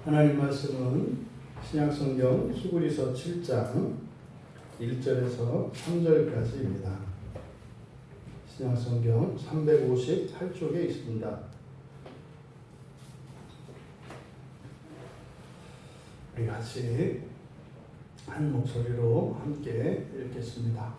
하나님 말씀은 신약성경 히브리서 7장 1절에서 3절까지입니다. 신약성경 358쪽에 있습니다. 우리 같이 한 목소리로 함께 읽겠습니다.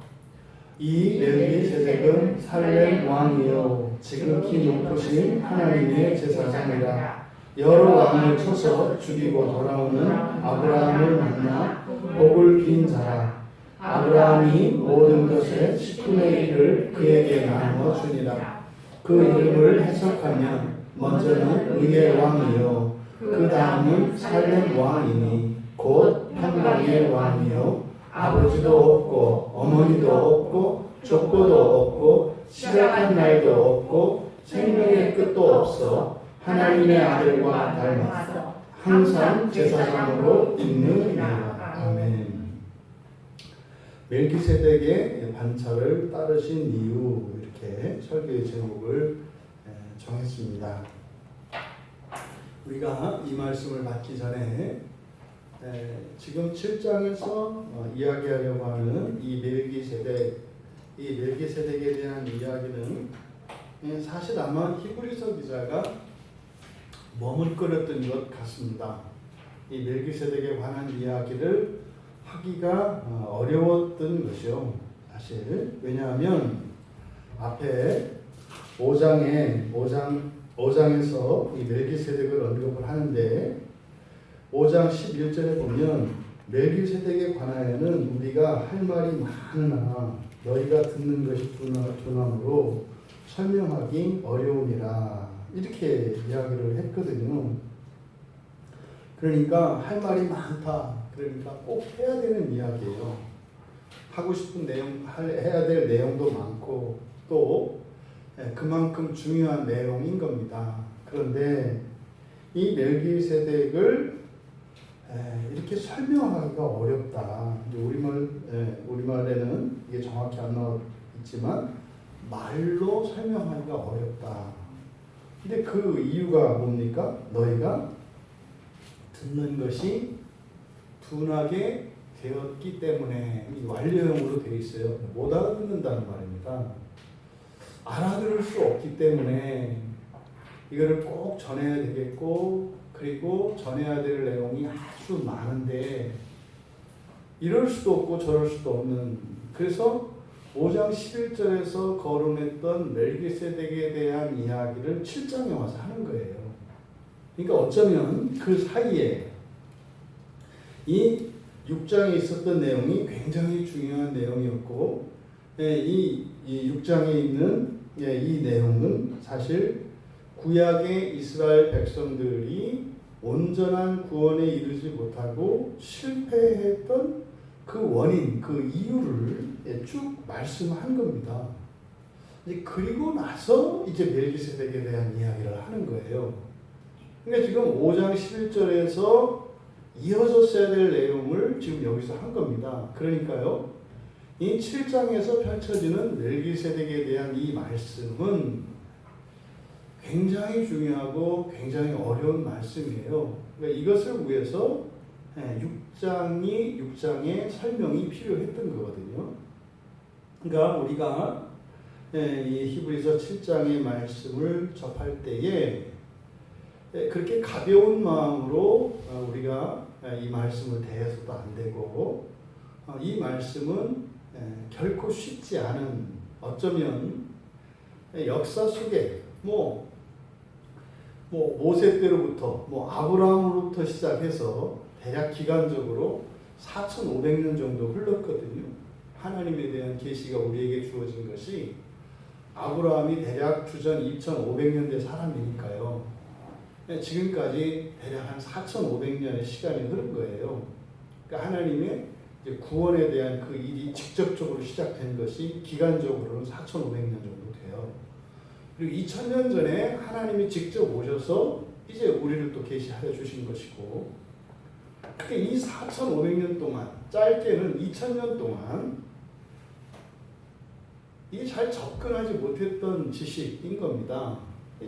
이 멜기세덱은 살렘 왕이요 지극히 높으신 하나님의 제사장이라. 여러 왕을 쳐서 죽이고 돌아오는 아브라함을 만나 복을 빈 자라. 아브라함이 모든 것의 10분의 1을 그에게 나누어 주니라. 그 이름을 해석하면 먼저는 의의 왕이요 그 다음은 살렘 왕이니 곧 평강의 왕이요 아버지도 없고 어머니도 없고 족보도 없고 시작한 날도 없고 생명의 끝도 없어 하나님의 아들과 닮았어 항상 제사장으로 있느니라. 아멘. 멜기세덱의 반차를 따르신 이유, 이렇게 설교의 제목을 정했습니다. 우리가 이 말씀을 받기 전에 지금 7장에서 이야기하려고 하는 이 멜기세덱에 대한 이야기는 사실 아마 히브리서 기자가 머뭇거렸던 것 같습니다. 이 멜기세덱에 관한 이야기를 하기가 어려웠던 것이요. 사실 왜냐하면 앞에 5장에서 이 멜기세덱을 언급을 하는데 5장 11절에 보면 멜기세덱에 관하여는 우리가 할 말이 많으나 너희가 듣는 것이 두나무로 설명하기 어려우니라. 이렇게 이야기를 했거든요. 그러니까 할 말이 많다. 그러니까 꼭 해야 되는 이야기예요. 하고 싶은 내용, 해야 될 내용도 많고 또 그만큼 중요한 내용인 겁니다. 그런데 이 멜기세덱을 이렇게 설명하기가 어렵다. 우리말에는 이게 정확히 안 나와 있지만 말로 설명하기가 어렵다. 근데 그 이유가 뭡니까? 너희가 듣는 것이 둔하게 되었기 때문에 이 완료형으로 되어 있어요. 못 알아듣는다는 말입니다. 알아들을 수 없기 때문에 이거를 꼭 전해야 되겠고 그리고 전해야 될 내용이 아주 많은데 이럴 수도 없고 저럴 수도 없는, 그래서 5장 11절에서 거론했던 멜기세덱에 대한 이야기를 7장에 와서 하는 거예요. 그러니까 어쩌면 그 사이에 이 6장에 있었던 내용이 굉장히 중요한 내용이었고 이 6장에 있는 이 내용은 사실 구약의 이스라엘 백성들이 온전한 구원에 이르지 못하고 실패했던 그 원인, 그 이유를 쭉 말씀한 겁니다. 그리고 나서 이제 멜기세덱에 대한 이야기를 하는 거예요. 그러니까 지금 5장 11절에서 이어졌어야 될 내용을 지금 여기서 한 겁니다. 그러니까요, 이 7장에서 펼쳐지는 멜기세덱에 대한 이 말씀은 굉장히 중요하고 굉장히 어려운 말씀이에요. 그러니까 이것을 위해서 6장의 설명이 필요했던 거거든요. 그러니까 우리가 이 히브리서 7장의 말씀을 접할 때에 그렇게 가벼운 마음으로 우리가 이 말씀을 대해서도 안 되고 이 말씀은 결코 쉽지 않은, 어쩌면 역사 속에 모세 때로부터 아브라함으로부터 시작해서 대략 기간적으로 4,500년 정도 흘렀거든요. 하나님에 대한 계시가 우리에게 주어진 것이 아브라함이 대략 주전 2,500년대 사람이니까요. 지금까지 대략 한 4,500년의 시간이 흐른 거예요. 그러니까 하나님의 구원에 대한 그 일이 직접적으로 시작된 것이 기간적으로는 4,500년 정도 돼요. 그리고 2000년 전에 하나님이 직접 오셔서 이제 우리를 또 계시하여 주신 것이고, 그러니까 이 4,500년 동안, 짧게는 2000년 동안 이게 잘 접근하지 못했던 지식인 겁니다.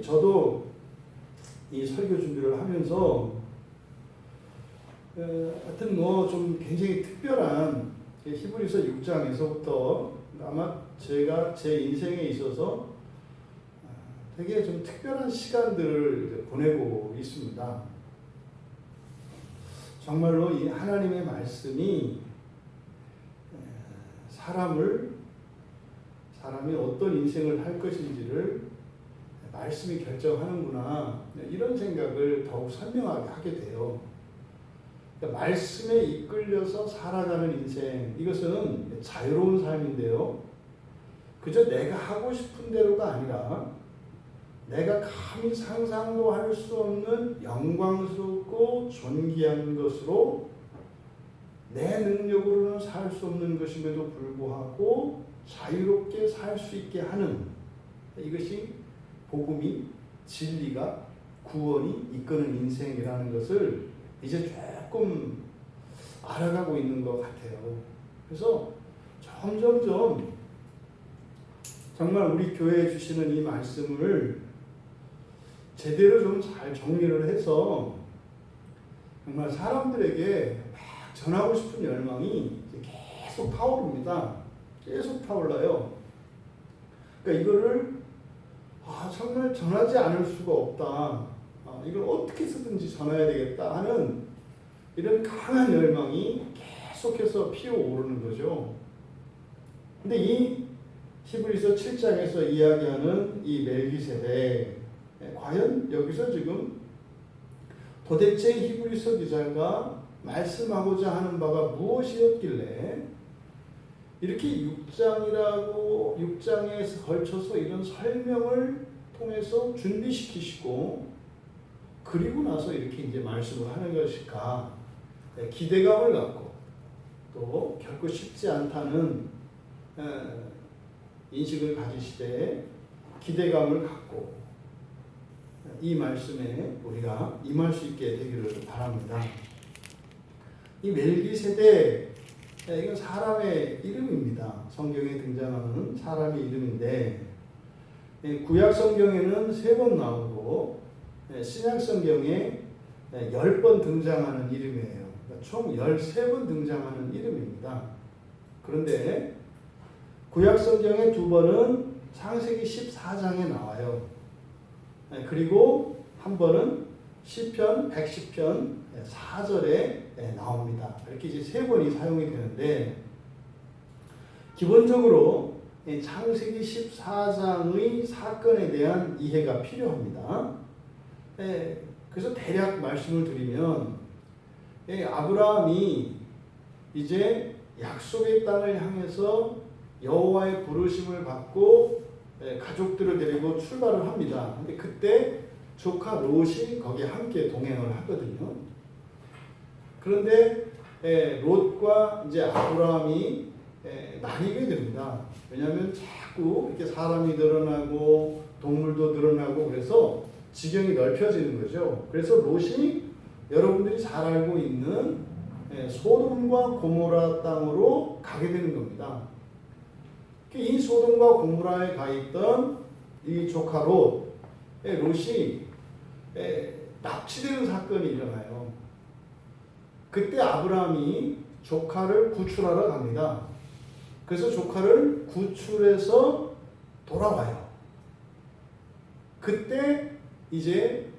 저도 이 설교 준비를 하면서 하여튼 뭐 좀 굉장히 특별한 히브리서 6장에서부터 아마 제가 제 인생에 있어서 되게 좀 특별한 시간들을 보내고 있습니다. 정말로 이 하나님의 말씀이 사람이 어떤 인생을 할 것인지를 말씀이 결정하는구나, 이런 생각을 더욱 선명하게 하게 돼요. 그러니까 말씀에 이끌려서 살아가는 인생, 이것은 자유로운 삶인데요, 그저 내가 하고 싶은 대로가 아니라 내가 감히 상상도 할 수 없는 영광스럽고 존귀한 것으로 내 능력으로는 살 수 없는 것임에도 불구하고 자유롭게 살 수 있게 하는, 이것이 복음이, 진리가, 구원이 이끄는 인생이라는 것을 이제 조금 알아가고 있는 것 같아요. 그래서 점점점 정말 우리 교회에 주시는 이 말씀을 제대로 좀 잘 정리를 해서 정말 사람들에게 막 전하고 싶은 열망이 계속 타오릅니다. 계속 타올라요. 그러니까 이거를 정말 전하지 않을 수가 없다. 이걸 어떻게 해서든지 전해야 되겠다 하는 이런 강한 열망이 계속해서 피어오르는 거죠. 근데 이 히브리서 7장에서 이야기하는 이 멜기세덱, 과연 여기서 지금 도대체 히브리서 기자가 말씀하고자 하는 바가 무엇이었길래 이렇게 6장에 걸쳐서 이런 설명을 통해서 준비시키시고 그리고 나서 이렇게 이제 말씀을 하는 것일까? 기대감을 갖고 또 결코 쉽지 않다는 인식을 가지시되 기대감을 갖고 이 말씀에 우리가 임할 수 있게 되기를 바랍니다. 이 멜기세덱, 이건 사람의 이름입니다. 성경에 등장하는 사람의 이름인데 구약 성경에는 3번 나오고 신약 성경에 10번 등장하는 이름이에요. 그러니까 총 13번 등장하는 이름입니다. 그런데 구약 성경의 2번은 창세기 14장에 나와요. 그리고 한 번은 시편 110편 4절에 나옵니다. 이렇게 이제 3번이 사용이 되는데 기본적으로 창세기 14장의 사건에 대한 이해가 필요합니다. 그래서 대략 말씀을 드리면 아브라함이 이제 약속의 땅을 향해서 여호와의 부르심을 받고 가족들을 데리고 출발을 합니다. 근데 그때 조카 롯이 거기에 함께 동행을 하거든요. 그런데 롯과 이제 아브라함이 나뉘게 됩니다. 왜냐하면 자꾸 이렇게 사람이 늘어나고 동물도 늘어나고 그래서 지경이 넓혀지는 거죠. 그래서 롯이 여러분들이 잘 알고 있는 소돔과 고모라 땅으로 가게 되는 겁니다. 이 소돔과 고모라에 가 있던 이 조카 롯이 납치되는 사건이 일어나요. 그때 아브라함이 조카를 구출하러 갑니다. 그래서 조카를 구출해서 돌아와요. 그때 이제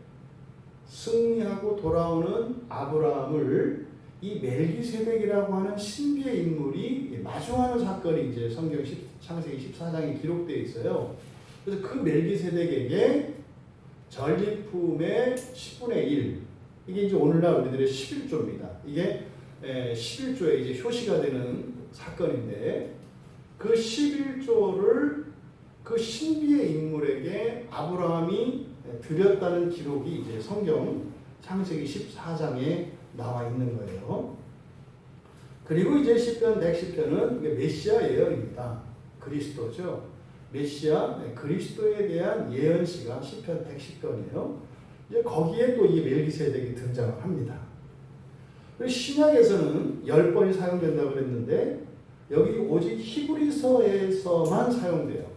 승리하고 돌아오는 아브라함을 이 멜기세덱이라고 하는 신비의 인물이 마주하는 사건이 이제 성경 창세기 14장에 기록되어 있어요. 그래서 그 멜기세덱에게 전리품의 10분의 1, 이게 이제 오늘날 우리들의 11조입니다. 이게 11조에 이제 효시가 되는 사건인데 그 11조를 그 신비의 인물에게 아브라함이 드렸다는 기록이 이제 성경 창세기 14장에 나와 있는 거예요. 그리고 이제 시편 110편은 메시아 예언입니다. 그리스도죠. 메시아 그리스도에 대한 예언시가 시편 110편이에요. 이제 거기에 또 이 멜기세덱이 등장을 합니다. 그리고 신약에서는 10번이 사용된다고 그랬는데 여기 오직 히브리서에서만 사용돼요.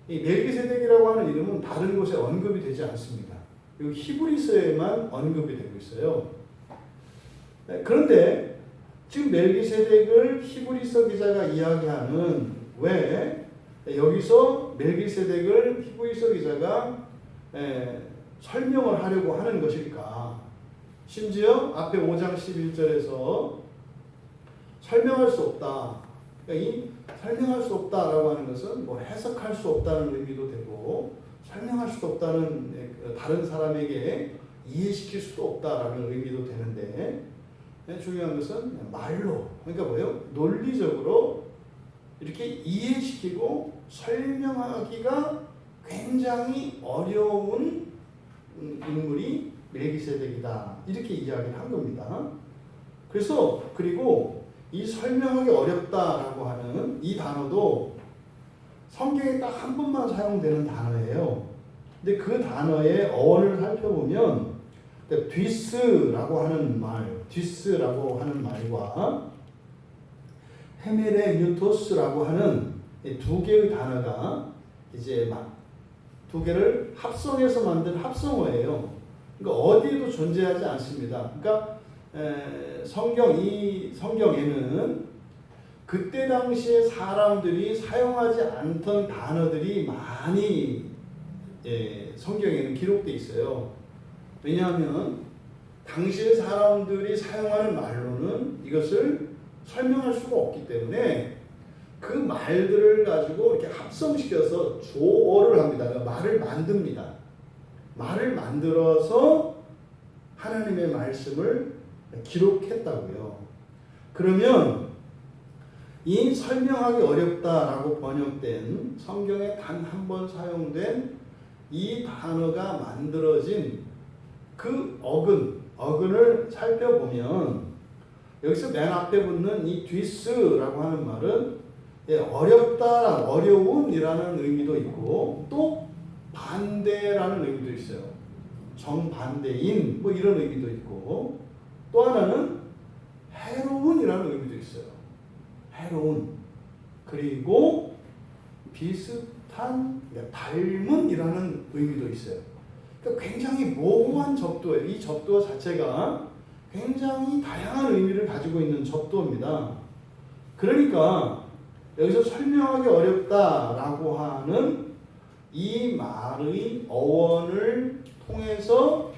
이 멜기세덱이라고 하는 이름은 다른 곳에 언급이 되지 않습니다. 여기 히브리서에만 언급이 되고 있어요. 그런데 지금 멜기세덱을 히브리서 기자가 이야기하는 왜 여기서 멜기세덱을 히브리서 기자가 설명을 하려고 하는 것일까? 심지어 앞에 5장 11절에서 설명할 수 없다. 그러니까 이 설명할 수 없다라고 하는 것은 뭐 해석할 수 없다는 의미도 되고 설명할 수도 없다는 다른 사람에게 이해시킬 수도 없다라는 의미도 되는데 중요한 것은 말로 그러니까 뭐예요? 논리적으로 이렇게 이해시키고 설명하기가 굉장히 어려운 인물이 멜기세덱이다 이렇게 이야기를 한 겁니다. 그래서 그리고 이 설명하기 어렵다라고 하는 이 단어도 성경에 딱 한 번만 사용되는 단어예요. 근데 그 단어의 어원을 살펴보면 뒤스라고 하는 말과 헤메레 뉴토스라고 하는 두 개의 단어가 이제 두 개를 합성해서 만든 합성어예요. 그러니까 어디에도 존재하지 않습니다. 그러니까 성경에는 그때 당시에 사람들이 사용하지 않던 단어들이 많이 성경에는 기록되어 있어요. 왜냐하면 당시의 사람들이 사용하는 말로는 이것을 설명할 수가 없기 때문에 그 말들을 가지고 이렇게 합성시켜서 조어를 합니다. 그러니까 말을 만듭니다. 말을 만들어서 하나님의 말씀을 기록했다고요. 그러면 이 설명하기 어렵다라고 번역된 성경에 단 한 번 사용된 이 단어가 만들어진 그 어근을 살펴보면 여기서 맨 앞에 붙는 이 뒤스라고 하는 말은 어렵다, 어려움이라는 의미도 있고 또 반대라는 의미도 있어요. 정반대인 뭐 이런 의미도 있고 또 하나는 해로운이라는 의미도 있어요. 해로운 그리고 비슷한 닮은이라는 의미도 있어요. 그러니까 굉장히 모호한 접두예요. 이 접두 자체가 굉장히 다양한 의미를 가지고 있는 접두입니다. 그러니까 여기서 설명하기 어렵다라고 하는 이 말의 어원을 통해서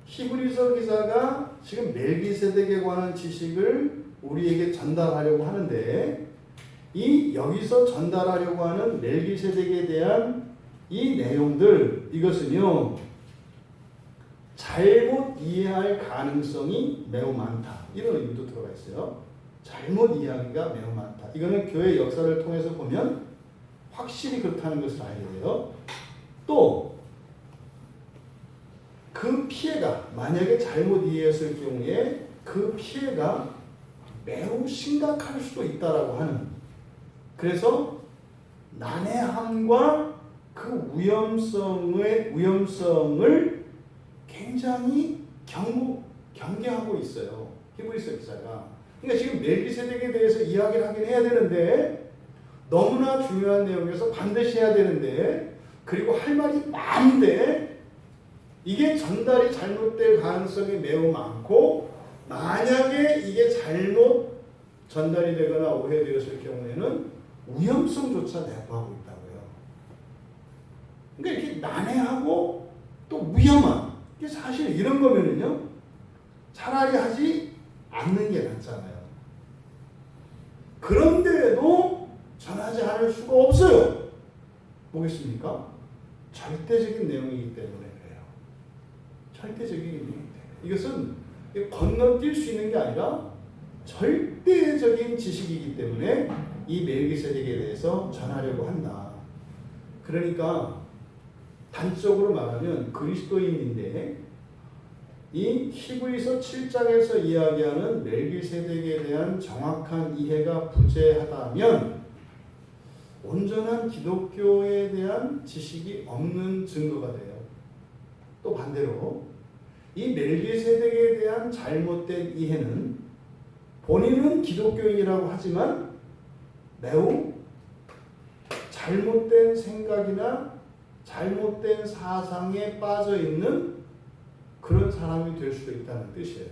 히브리서 기자가 지금 멜기세덱에 관한 지식을 우리에게 전달하려고 하는데 이 여기서 전달하려고 하는 멜기세덱에 대한 이 내용들 이것은요 잘못 이해할 가능성이 매우 많다 이런 의미도 들어가 있어요. 잘못 이해하기가 매우 많다. 이거는 교회 역사를 통해서 보면 확실히 그렇다는 것을 알게 돼요. 또 그 피해가 만약에 잘못 이해했을 경우에 그 피해가 매우 심각할 수도 있다라고 하는 그래서 난해함과 그 위험성을 굉장히 경계하고 있어요. 히브리서 기자가. 그러니까 지금 멜기세덱에 대해서 이야기를 하긴 해야 되는데 너무나 중요한 내용에서 반드시 해야 되는데 그리고 할 말이 많은데 이게 전달이 잘못될 가능성이 매우 많고 만약에 이게 잘못 전달이 되거나 오해되었을 경우에는 위험성조차 내포하고 있다고요. 그러니까 이렇게 난해하고 또 위험한 이게 사실 이런 거면은요 차라리 하지 않는 게 낫잖아요. 그런데도 전하지 않을 수가 없어요. 뭐겠습니까? 절대적인 내용이기 때문에 그래요. 절대적인 내용이기 때문에. 이것은 건너뛸 수 있는 게 아니라 절대적인 지식이기 때문에 이 멜기세덱에 대해서 전하려고 한다. 그러니까 단적으로 말하면 그리스도인인데 이 히브리서 7장에서 이야기하는 멜기세덱에 대한 정확한 이해가 부재하다면 온전한 기독교에 대한 지식이 없는 증거가 돼요. 또 반대로 이 멜기세덱에 대한 잘못된 이해는 본인은 기독교인이라고 하지만 매우 잘못된 생각이나 잘못된 사상에 빠져 있는 그런 사람이 될 수도 있다는 뜻이에요.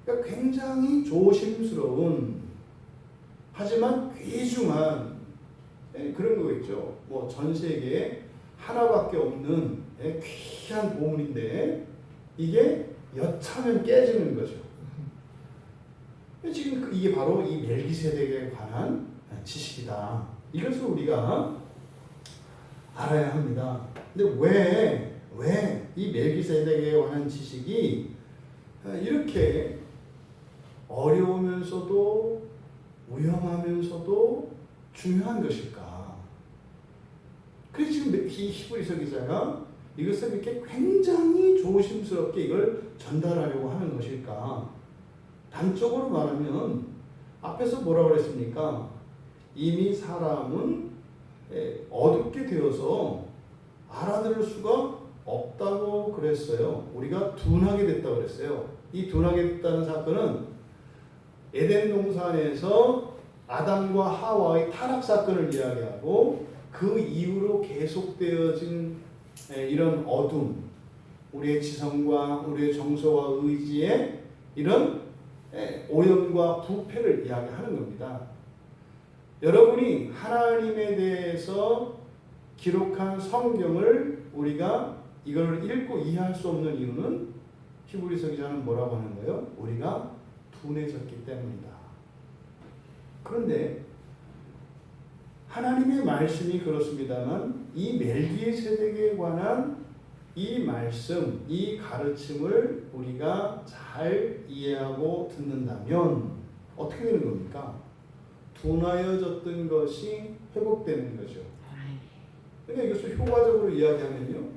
그러니까 굉장히 조심스러운, 하지만 귀중한 그런 거 있죠. 뭐 전 세계에 하나밖에 없는 귀한 보물인데 이게 여차하면 깨지는 거죠. 지금 이게 바로 이 멜기세덱에 관한 지식이다. 이것을 우리가 알아야 합니다. 근데 왜 이 멜기세덱에 관한 지식이 이렇게 어려우면서도 위험하면서도 중요한 것일까? 그래서 지금 이 히브리서 기자가 이것을 이렇게 굉장히 조심스럽게 이걸 전달하려고 하는 것일까? 단적으로 말하면 앞에서 뭐라고 그랬습니까? 이미 사람은 어둡게 되어서 알아들을 수가 없다고 그랬어요. 우리가 둔하게 됐다고 그랬어요. 이 둔하게 됐다는 사건은 에덴 동산에서 아담과 하와의 타락 사건을 이야기하고 그 이후로 계속되어진 이런 어둠, 우리의 지성과 우리의 정서와 의지의 이런 오염과 부패를 이야기하는 겁니다. 여러분이 하나님에 대해서 기록한 성경을 우리가 이걸 읽고 이해할 수 없는 이유는 히브리서 기자는 뭐라고 하는 거예요? 우리가 둔해졌기 때문이다. 그런데 하나님의 말씀이 그렇습니다만 이 멜기세덱에 관한 이 말씀, 이 가르침을 우리가 잘 이해하고 듣는다면 어떻게 되는 겁니까? 둔하여졌던 것이 회복되는 거죠. 그러니까 이것을 효과적으로 이야기하면요,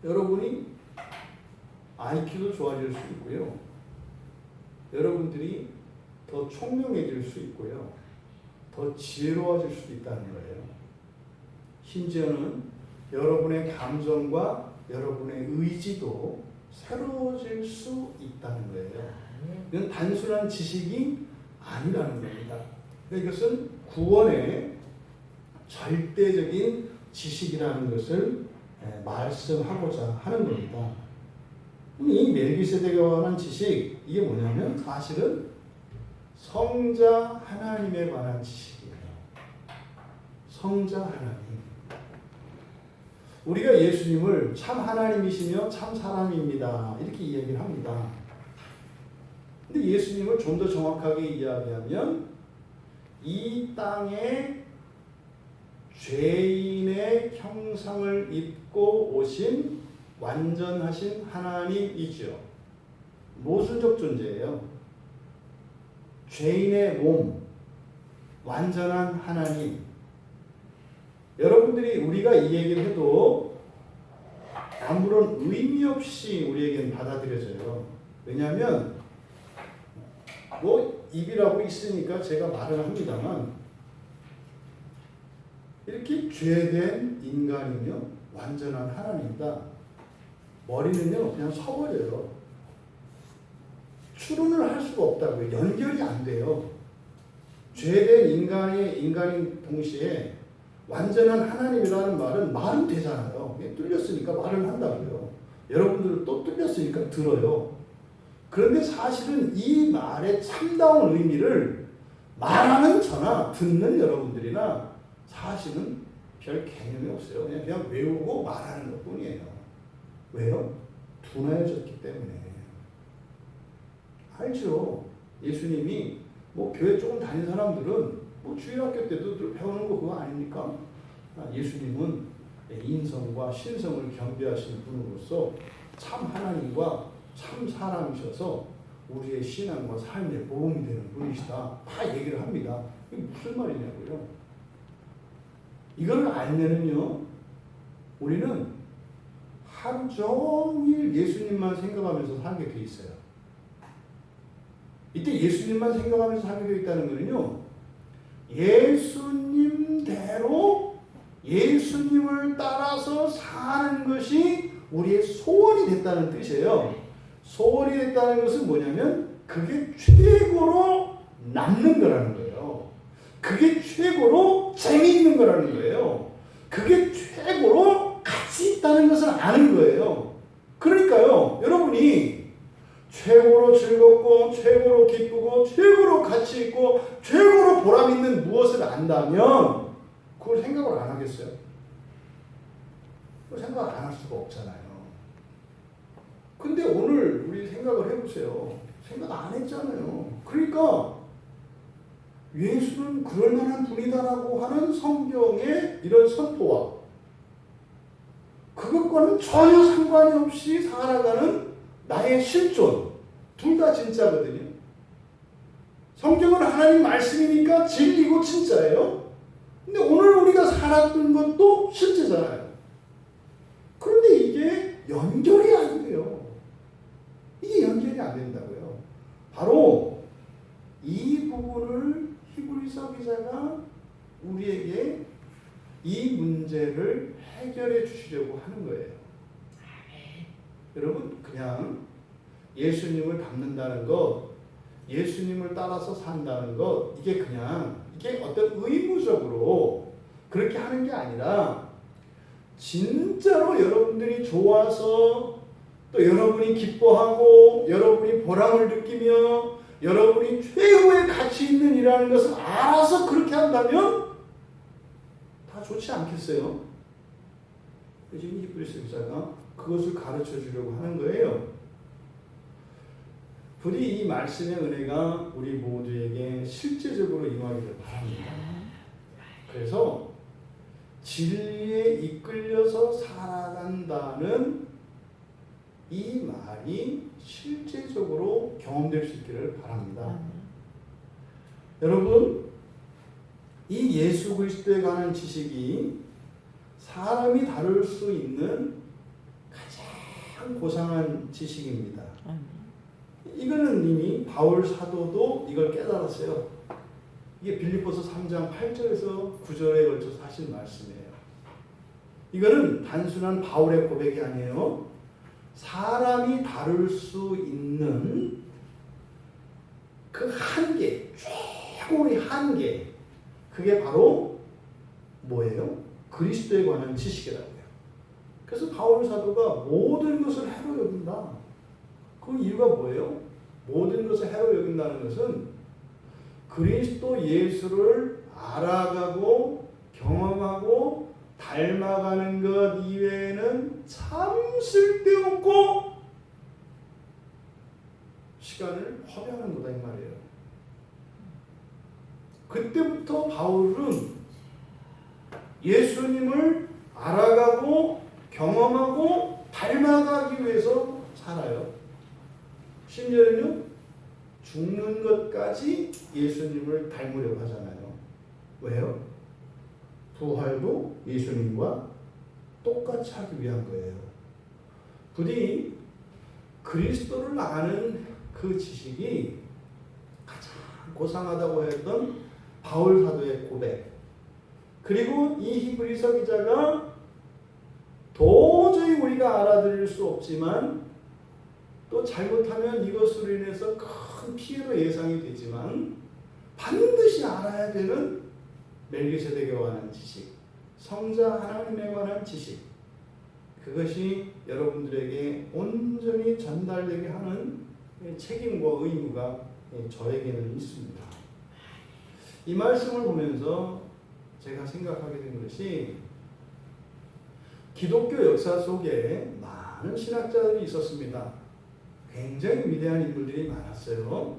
여러분이 IQ도 좋아질 수 있고요, 여러분들이 더 총명해질 수 있고요, 더 지혜로워질 수도 있다는 거예요. 심지어는 여러분의 감정과 여러분의 의지도 새로워질 수 있다는 거예요. 이건 단순한 지식이 아니라는 겁니다. 이것은 구원의 절대적인 지식이라는 것을 말씀하고자 하는 겁니다. 이 멜기세덱에 관한 지식, 이게 뭐냐면 사실은 성자 하나님에 관한 지식이에요. 성자 하나님. 우리가 예수님을 참 하나님이시며 참 사람입니다, 이렇게 이야기를 합니다. 근데 예수님을 좀 더 정확하게 이야기하면 이 땅에 죄인의 형상을 입고 오신 완전하신 하나님이죠. 모순적 존재예요. 죄인의 몸, 완전한 하나님. 여러분들이 우리가 이 얘기를 해도 아무런 의미 없이 우리에게는 받아들여져요. 왜냐하면 뭐 입이라고 있으니까 제가 말을 합니다만 이렇게 죄된 인간이며 완전한 하나님이다. 머리는요 그냥 서버려요. 추론을 할 수가 없다고요. 연결이 안 돼요. 죄된 인간인 동시에 완전한 하나님이라는 말은 되잖아요. 뚫렸으니까 말을 한다고요. 여러분들은 또 뚫렸으니까 들어요. 그런데 사실은 이 말의 참다운 의미를 말하는 저나 듣는 여러분들이나 사실은 별 개념이 없어요. 그냥 외우고 말하는 것 뿐이에요. 왜요? 둔해졌기 때문에. 알죠? 예수님이 뭐 교회 조금 다닌 사람들은 뭐 주일학교 때도 배우는 거 그거 아닙니까? 예수님은 인성과 신성을 겸비하신 분으로서 참 하나님과 참 사람이셔서 우리의 신앙과 삶의 보험이 되는 분이시다. 다 얘기를 합니다. 이게 무슨 말이냐고요? 이걸 알면은요, 우리는 하루 종일 예수님만 생각하면서 살게 돼 있어요. 이때 예수님만 생각하면서 살게 돼 있다는 거는요, 예수님대로 예수님을 따라서 사는 것이 우리의 소원이 됐다는 뜻이에요. 소원이 됐다는 것은 뭐냐면 그게 최고로 남는 거라는 거예요. 그게 최고로 재미있는 거라는 거예요. 그게 최고로 가치 있다는 것을 아는 거예요. 그러니까요, 여러분이 최고로 즐겁고 최고로 기쁘고 최고로 가치 있고 최고로 보람 있는 무엇을 안다면 그걸 생각을 안 하겠어요? 그걸 생각 안 할 수가 없잖아요. 근데 오늘 우리 생각을 해보세요. 생각 안 했잖아요. 그러니까 예수는 그럴 만한 분이다라고 하는 성경의 이런 선포와 그것과는 전혀 상관이 없이 살아가는 나의 실존, 둘 다 진짜거든요. 성경은 하나님 말씀이니까 진리고 진짜예요. 근데 오늘 우리가 살았던 것도 실제잖아요. 그런데 이게 연결이 안 돼요. 이게 연결이 안 된다고요. 바로 이 부분을 히브리서 기자가 우리에게 이 문제를 해결해 주시려고 하는 거예요. 여러분, 그냥 예수님을 닮는다는 것, 예수님을 따라서 산다는 것, 이게 어떤 의무적으로 그렇게 하는 게 아니라 진짜로 여러분들이 좋아서 또 여러분이 기뻐하고 여러분이 보람을 느끼며 여러분이 최고의 가치 있는 일이라는 것을 알아서 그렇게 한다면 다 좋지 않겠어요? 지금 히브리서 기자가 그것을 가르쳐 주려고 하는 거예요. 부디 이 말씀의 은혜가 우리 모두에게 실제적으로 임하기를 바랍니다. 그래서 진리에 이끌려서 살아간다는 이 말이 실제적으로 경험될 수 있기를 바랍니다. 여러분, 이 예수 그리스도에 관한 지식이 사람이 다룰 수 있는 가장 고상한 지식입니다. 이거는 이미 바울 사도도 이걸 깨달았어요. 이게 빌립보서 3장 8절에서 9절에 걸쳐서 하신 말씀이에요. 이거는 단순한 바울의 고백이 아니에요. 사람이 다룰 수 있는 그 한계, 최고의 한계, 그게 바로 뭐예요? 그리스도에 관한 지식이라고요. 그래서 바울 사도가 모든 것을 해로 여긴다. 그 이유가 뭐예요? 모든 것을 해로 여긴다는 것은 그리스도 예수를 알아가고 경험하고 닮아가는 것 이외에는 참 쓸데없고 시간을 허비하는 거다 이 말이에요. 그때부터 바울은 예수님을 알아가고 경험하고 닮아가기 위해서 살아요. 심지어는요, 죽는 것까지 예수님을 닮으려고 하잖아요. 왜요? 부활도 예수님과 똑같이 하기 위한 거예요. 부디 그리스도를 아는 그 지식이 가장 고상하다고 했던 바울 사도의 고백, 그리고 이 히브리서 기자가 도저히 우리가 알아들을 수 없지만 또 잘못하면 이것으로 인해서 큰 피해로 예상이 되지만 반드시 알아야 되는 멜기세덱에 관한 지식, 성자 하나님에 관한 지식, 그것이 여러분들에게 온전히 전달되게 하는 책임과 의무가 저에게는 있습니다. 이 말씀을 보면서 제가 생각하게 된 것이 기독교 역사 속에 많은 신학자들이 있었습니다. 굉장히 위대한 인물들이 많았어요.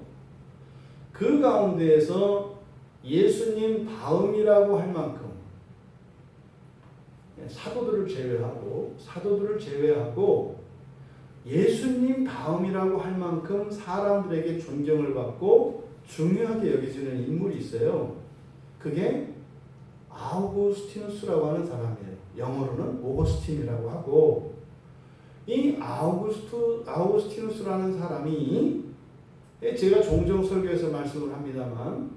그 가운데에서 예수님 다음이라고 할 만큼 사도들을 제외하고 예수님 다음이라고 할 만큼 사람들에게 존경을 받고 중요하게 여겨지는 인물이 있어요. 그게 아우구스티누스라고 하는 사람이에요. 영어로는 오거스틴이라고 하고, 이 아우구스티누스라는 사람이 제가 종종 설교에서 말씀을 합니다만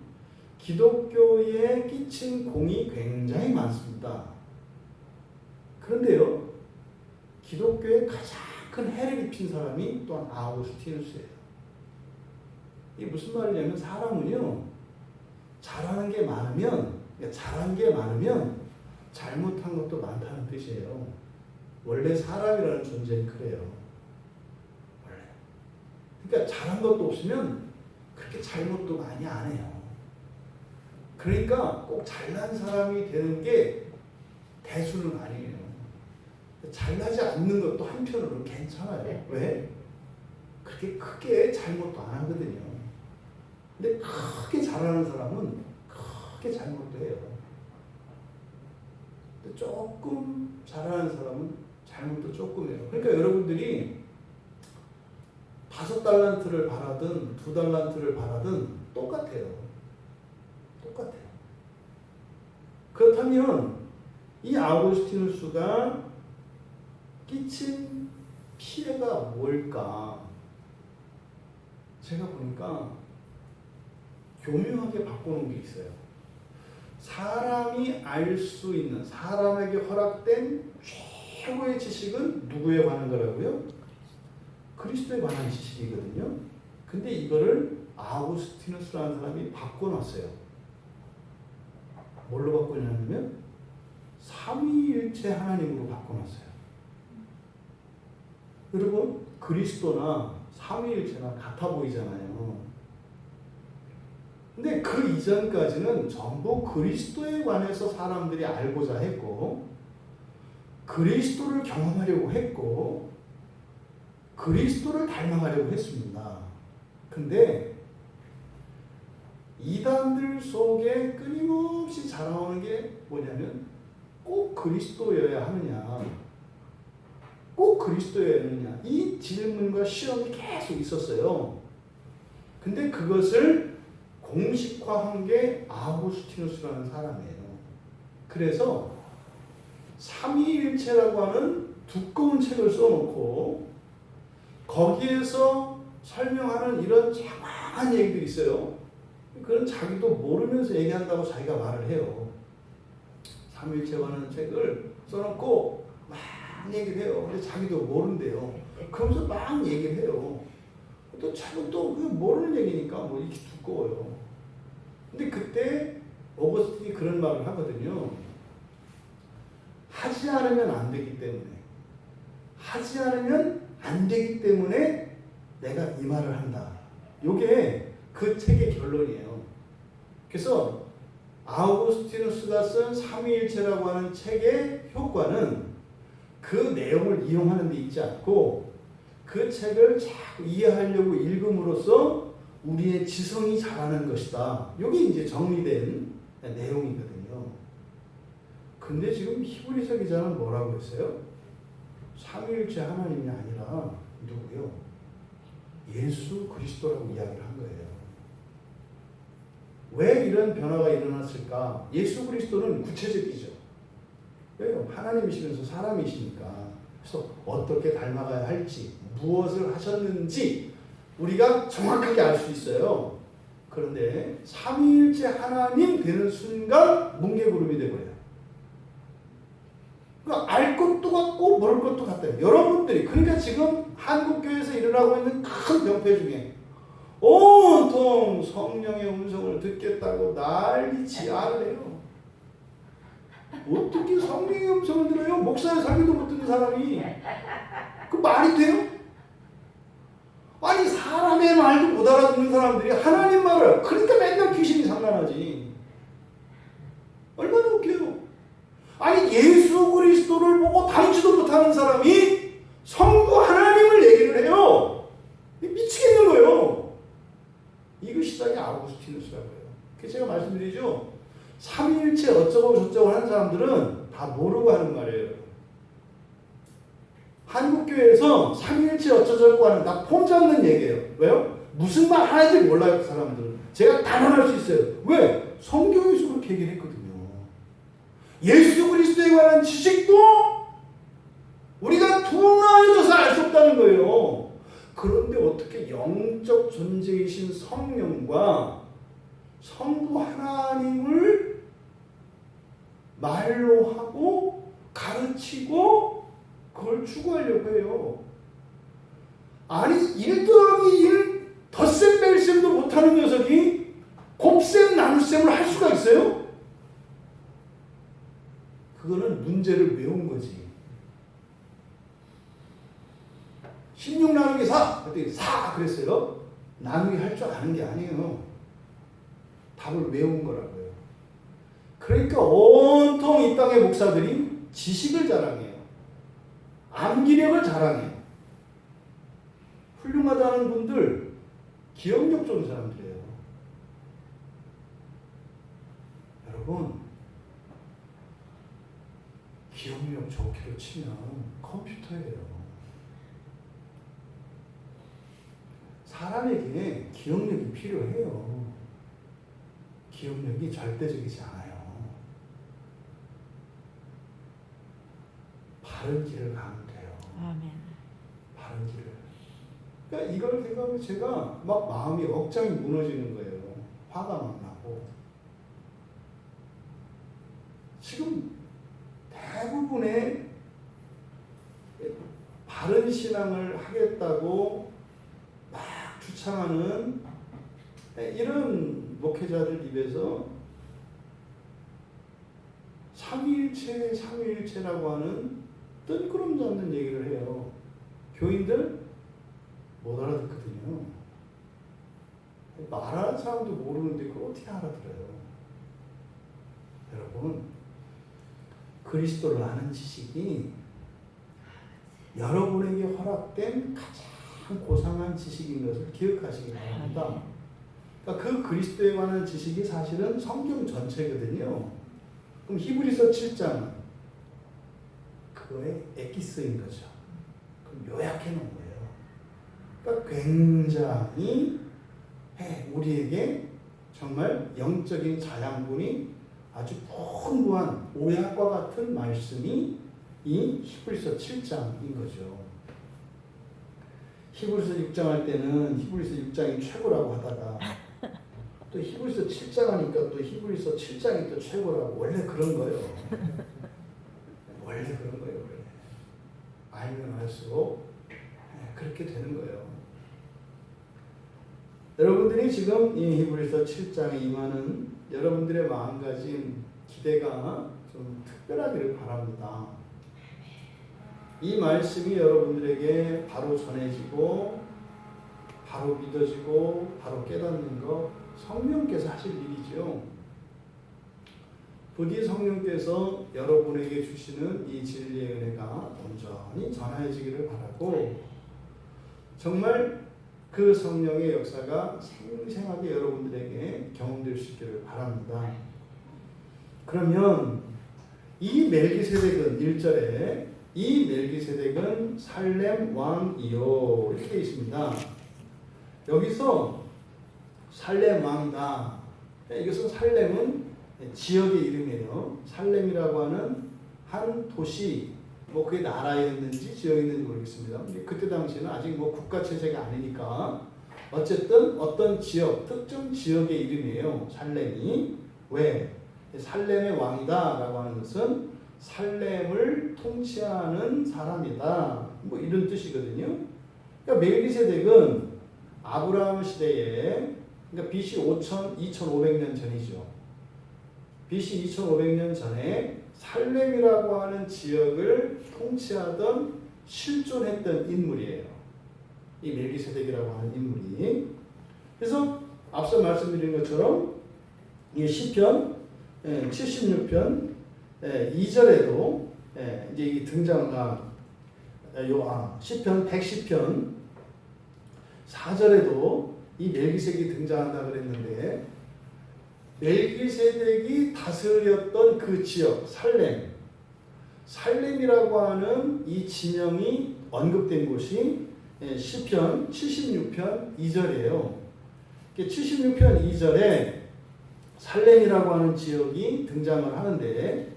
기독교에 끼친 공이 굉장히 많습니다. 그런데요, 기독교에 가장 큰 해를 입힌 사람이 또한 아우구스티누스예요. 이게 무슨 말이냐면 사람은요, 잘한 게 많으면 잘못한 것도 많다는 뜻이에요. 원래 사람이라는 존재는 그래요. 원래. 그러니까 잘한 것도 없으면 그렇게 잘못도 많이 안 해요. 그러니까 꼭 잘난 사람이 되는 게 대수는 아니에요. 잘나지 않는 것도 한편으로는 괜찮아요. 왜? 그렇게 크게 잘못도 안 하거든요. 근데 크게 잘하는 사람은 크게 잘못도 해요. 근데 조금 잘하는 사람은 잘못도 조금 해요. 그러니까 여러분들이 5달란트를 바라든 2달란트를 바라든 똑같아요. 똑같아요. 그렇다면 이 아우구스티누스가 끼친 피해가 뭘까? 제가 보니까 교묘하게 바꾸는 게 있어요. 사람이 알 수 있는, 사람에게 허락된 최고의 지식은 누구에 관한 거라고요? 그리스도에 관한 지식이거든요. 근데 이거를 아우구스티누스라는 사람이 바꿔놨어요. 뭘로 바꾸냐면 삼위일체 하나님으로 바꿔놨어요. 여러분, 그리스도나 삼위일체나 같아 보이잖아요. 근데 그 이전까지는 전부 그리스도에 관해서 사람들이 알고자 했고, 그리스도를 경험하려고 했고, 그리스도를 닮아가려고 했습니다. 근데 이단들 속에 끊임없이 자라오는 게 뭐냐면 꼭 그리스도여야 하느냐, 꼭 그리스도여야 하느냐, 이 질문과 시험이 계속 있었어요. 근데 그것을 공식화한 게 아우구스티누스라는 사람이에요. 그래서 삼위일체라고 하는 두꺼운 책을 써놓고 거기에서 설명하는 이런 장황한 얘기들이 있어요. 그건 자기도 모르면서 얘기한다고 자기가 말을 해요. 삼위일체에 관한 책을 써놓고 막 얘기를 해요. 근데 자기도 모른대요. 그러면서 막 얘기를 해요. 또 자꾸 또 모르는 얘기니까 뭐 이렇게 두꺼워요. 근데 그때 오거스틴이 그런 말을 하거든요. 하지 않으면 안 되기 때문에, 하지 않으면 안 되기 때문에 내가 이 말을 한다. 이게 그 책의 결론이에요. 그래서 아우구스티누스가 쓴 삼위일체라고 하는 책의 효과는 그 내용을 이용하는 데 있지 않고 그 책을 자꾸 이해하려고 읽음으로써 우리의 지성이 자라는 것이다. 이게 이제 정리된 내용이거든요. 근데 지금 히브리서 기자는 뭐라고 했어요? 삼위일체 하나님이 아니라 누구요? 예수 그리스도라고 이야기를 한 거예요. 왜 이런 변화가 일어났을까? 예수 그리스도는 구체적이죠. 왜요? 하나님이시면서 사람이시니까. 그래서 어떻게 닮아가야 할지, 무엇을 하셨는지 우리가 정확하게 알 수 있어요. 그런데 삼위일체 하나님 되는 순간 뭉게구름이 되버려요. 그러니까 알 것도 같고 모를 것도 같다. 여러분들이, 그러니까 지금 한국교회에서 일어나고 있는 큰 병폐 중에 온통 성령의 음성을 듣겠다고 난리 지랄을 해요. 어떻게 성령의 음성을 들어요? 목사의 설교도 못 듣는 사람이. 그 말이 돼요? 아니, 사람의 말도 못 알아듣는 사람들이 하나님 말을, 그러니까 맨날 귀신이 상관하지. 얼마나 웃겨요. 아니, 예수 그리스도를 보고 담지도 못하는 사람이 성부 하나님을 얘기를 해요. 미치겠는 거예요. 이거 시작이 아우구스티누스라고요. 그래서 제가 말씀드리죠. 삼위일체 어쩌고 저쩌고 하는 사람들은 다 모르고 하는 말이에요. 한국교회에서 삼위일체 어쩌저쩌고 하는 다 폼 잡는 얘기예요. 왜요? 무슨 말 하는지 몰라요, 그 사람들은. 제가 단언할 수 있어요. 왜? 성경에서 그렇게 얘기를 했거든요. 예수 그리스도에 관한 지식도 우리가 둔하여져서 알 수 없다는 거예요. 그런데 어떻게 영적 존재이신 성령과 성부 하나님을 말로 하고 가르치고 그걸 추구하려고 해요. 아니, 1 더하기 1 덧셈 뺄셈도 못하는 녀석이 곱셈 나눗셈을 할 수가 있어요? 그거는 문제를 외운 거지. 16 나누기 4 그랬더니 4 그랬어요. 나누기 할 줄 아는 게 아니에요. 답을 외운 거라고요. 그러니까 온통 이 땅의 목사들이 지식을 자랑해요. 암기력을 자랑해요. 훌륭하다는 분들 기억력 좋은 사람들이에요. 여러분, 기억력 좋기로 치면 컴퓨터예요. 사람에게 기억력이 필요해요. 기억력이 절대적이지 않아요. 바른 길을 가면 돼요. 아멘. 바른 길을. 그러니까 이걸 생각하면 제가 막 마음이 억장이 무너지는 거예요. 화가 막 나고. 지금 대부분의 바른 신앙을 하겠다고 막 주창하는 이런 목회자들 입에서 삼위일체라고 하는 뜬구름 잡는 얘기를 해요. 교인들 못 알아듣거든요. 말하는 사람도 모르는데 그걸 어떻게 알아들어요? 여러분, 그리스도를 아는 지식이 여러분에게 허락된 가장 고상한 지식인 것을 기억하시기 바랍니다. 그러니까 그 그리스도에 관한 지식이 사실은 성경 전체거든요. 그럼 히브리서 7장 그거의 엑기스인 거죠. 그럼 요약해 놓은 거예요. 그러니까 굉장히 우리에게 정말 영적인 자양분이 아주 풍부한 오약과 같은 말씀이 이 히브리서 7장인 거죠. 히브리서 6장 할 때는 히브리서 6장이 최고라고 하다가 또 히브리서 7장 하니까 또 히브리서 7장이 또 최고라고. 원래 그런 거예요. 원래 그런 거예요. 원래. 알면 알수록 그렇게 되는 거예요. 여러분들이 지금 이 히브리서 7장에 임하는 여러분들의 마음가짐 기대가 좀 특별하기를 바랍니다. 이 말씀이 여러분들에게 바로 전해지고 바로 믿어지고 바로 깨닫는 것 성령께서 하실 일이죠. 부디 성령께서 여러분에게 주시는 이 진리의 은혜가 온전히 전해지기를 바라고 정말 그 성령의 역사가 생생하게 여러분들에게 경험될 수 있기를 바랍니다. 그러면 이 멜기세덱은 1절에 이 멜기세덱은 살렘 왕이요 이렇게 되어 있습니다. 여기서 살렘 왕이다. 이것은 살렘은 지역의 이름이에요. 살렘이라고 하는 한 도시, 뭐 그게 나라였는지 지역이었는지 모르겠습니다. 근데 그때 당시에는 아직 뭐 국가 체제가 아니니까 어쨌든 어떤 지역, 특정 지역의 이름이에요. 살렘이. 왜? 살렘의 왕이다라고 하는 것은 살렘을 통치하는 사람이다. 뭐 이런 뜻이거든요. 그러니까 멜기세덱은 아브라함 시대에 그러니까 BC 2500년 전이죠. BC 2500년 전에 살렘이라고 하는 지역을 통치하던 실존했던 인물이에요. 이 멜기세덱이라고 하는 인물이. 그래서 앞서 말씀드린 것처럼 이 시편 76편 2절에도 이제 이 등장한 시편 110편 4절에도 이 멜기세덱이 등장한다 그랬는데 멜기세덱이 다스렸던 그 지역 살렘이라고 하는 이 지명이 언급된 곳이 시편 76편 2절이에요. 76편 2절에 살렘이라고 하는 지역이 등장을 하는데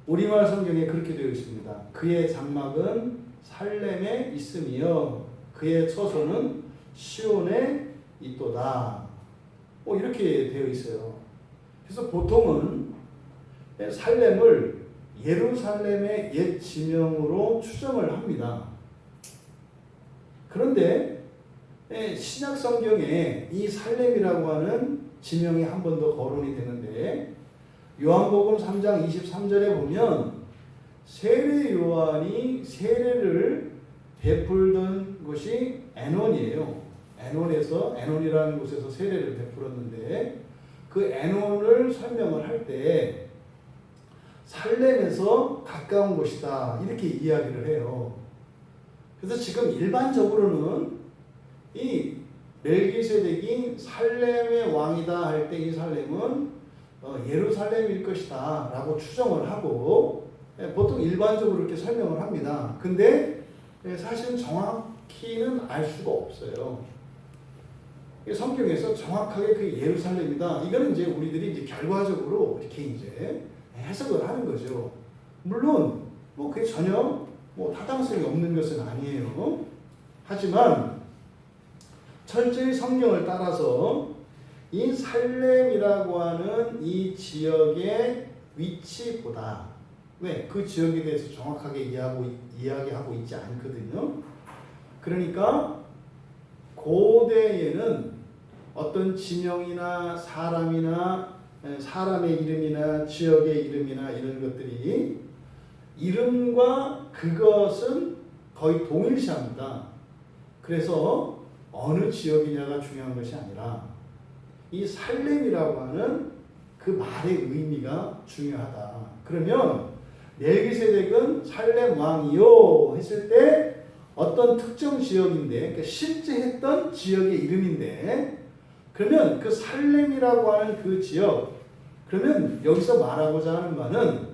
우리말 성경에 그렇게 되어 있습니다. 그의 장막은 살렘에 있으며 그의 처소는 시온에 있도다. 이렇게 되어 있어요. 그래서 보통은 살렘을 예루살렘의 옛 지명으로 추정을 합니다. 그런데 신약 성경에 이 살렘이라고 하는 지명이 한 번 더 거론이 되는데 요한복음 3장 23절에 보면 세례 요한이 세례를 베풀던 것이 에논이에요. 에논이라는 곳에서 세례를 베풀었는데 그 에논을 설명을 할 때 살렘에서 가까운 곳이다 이렇게 이야기를 해요. 그래서 지금 일반적으로는 이 멜기세덱이 살렘의 왕이다 할 때 이 살렘은 예루살렘일 것이다 라고 추정을 하고 보통 일반적으로 이렇게 설명을 합니다. 근데 사실은 정확히는 알 수가 없어요. 성경에서 정확하게 그 예루살렘이다. 이거는 이제 우리들이 이제 결과적으로 이렇게 이제 해석을 하는 거죠. 물론 그게 전혀 타당성이 없는 것은 아니에요. 하지만 철저히 성경을 따라서 이 살렘이라고 하는 이 지역의 위치보다 왜? 그 지역에 대해서 정확하게 이야기하고 있지 않거든요. 그러니까 고대에는 어떤 지명이나 사람의 이름이나 지역의 이름이나 이런 것들이 이름과 그것은 거의 동일시합니다. 그래서 어느 지역이냐가 중요한 것이 아니라 이 살렘이라고 하는 그 말의 의미가 중요하다. 그러면 멜기세덱은 살렘 왕이요 했을 때 어떤 특정 지역인데 그러니까 실제 했던 지역의 이름인데 그러면 그 살렘이라고 하는 그 지역 그러면 여기서 말하고자 하는 바는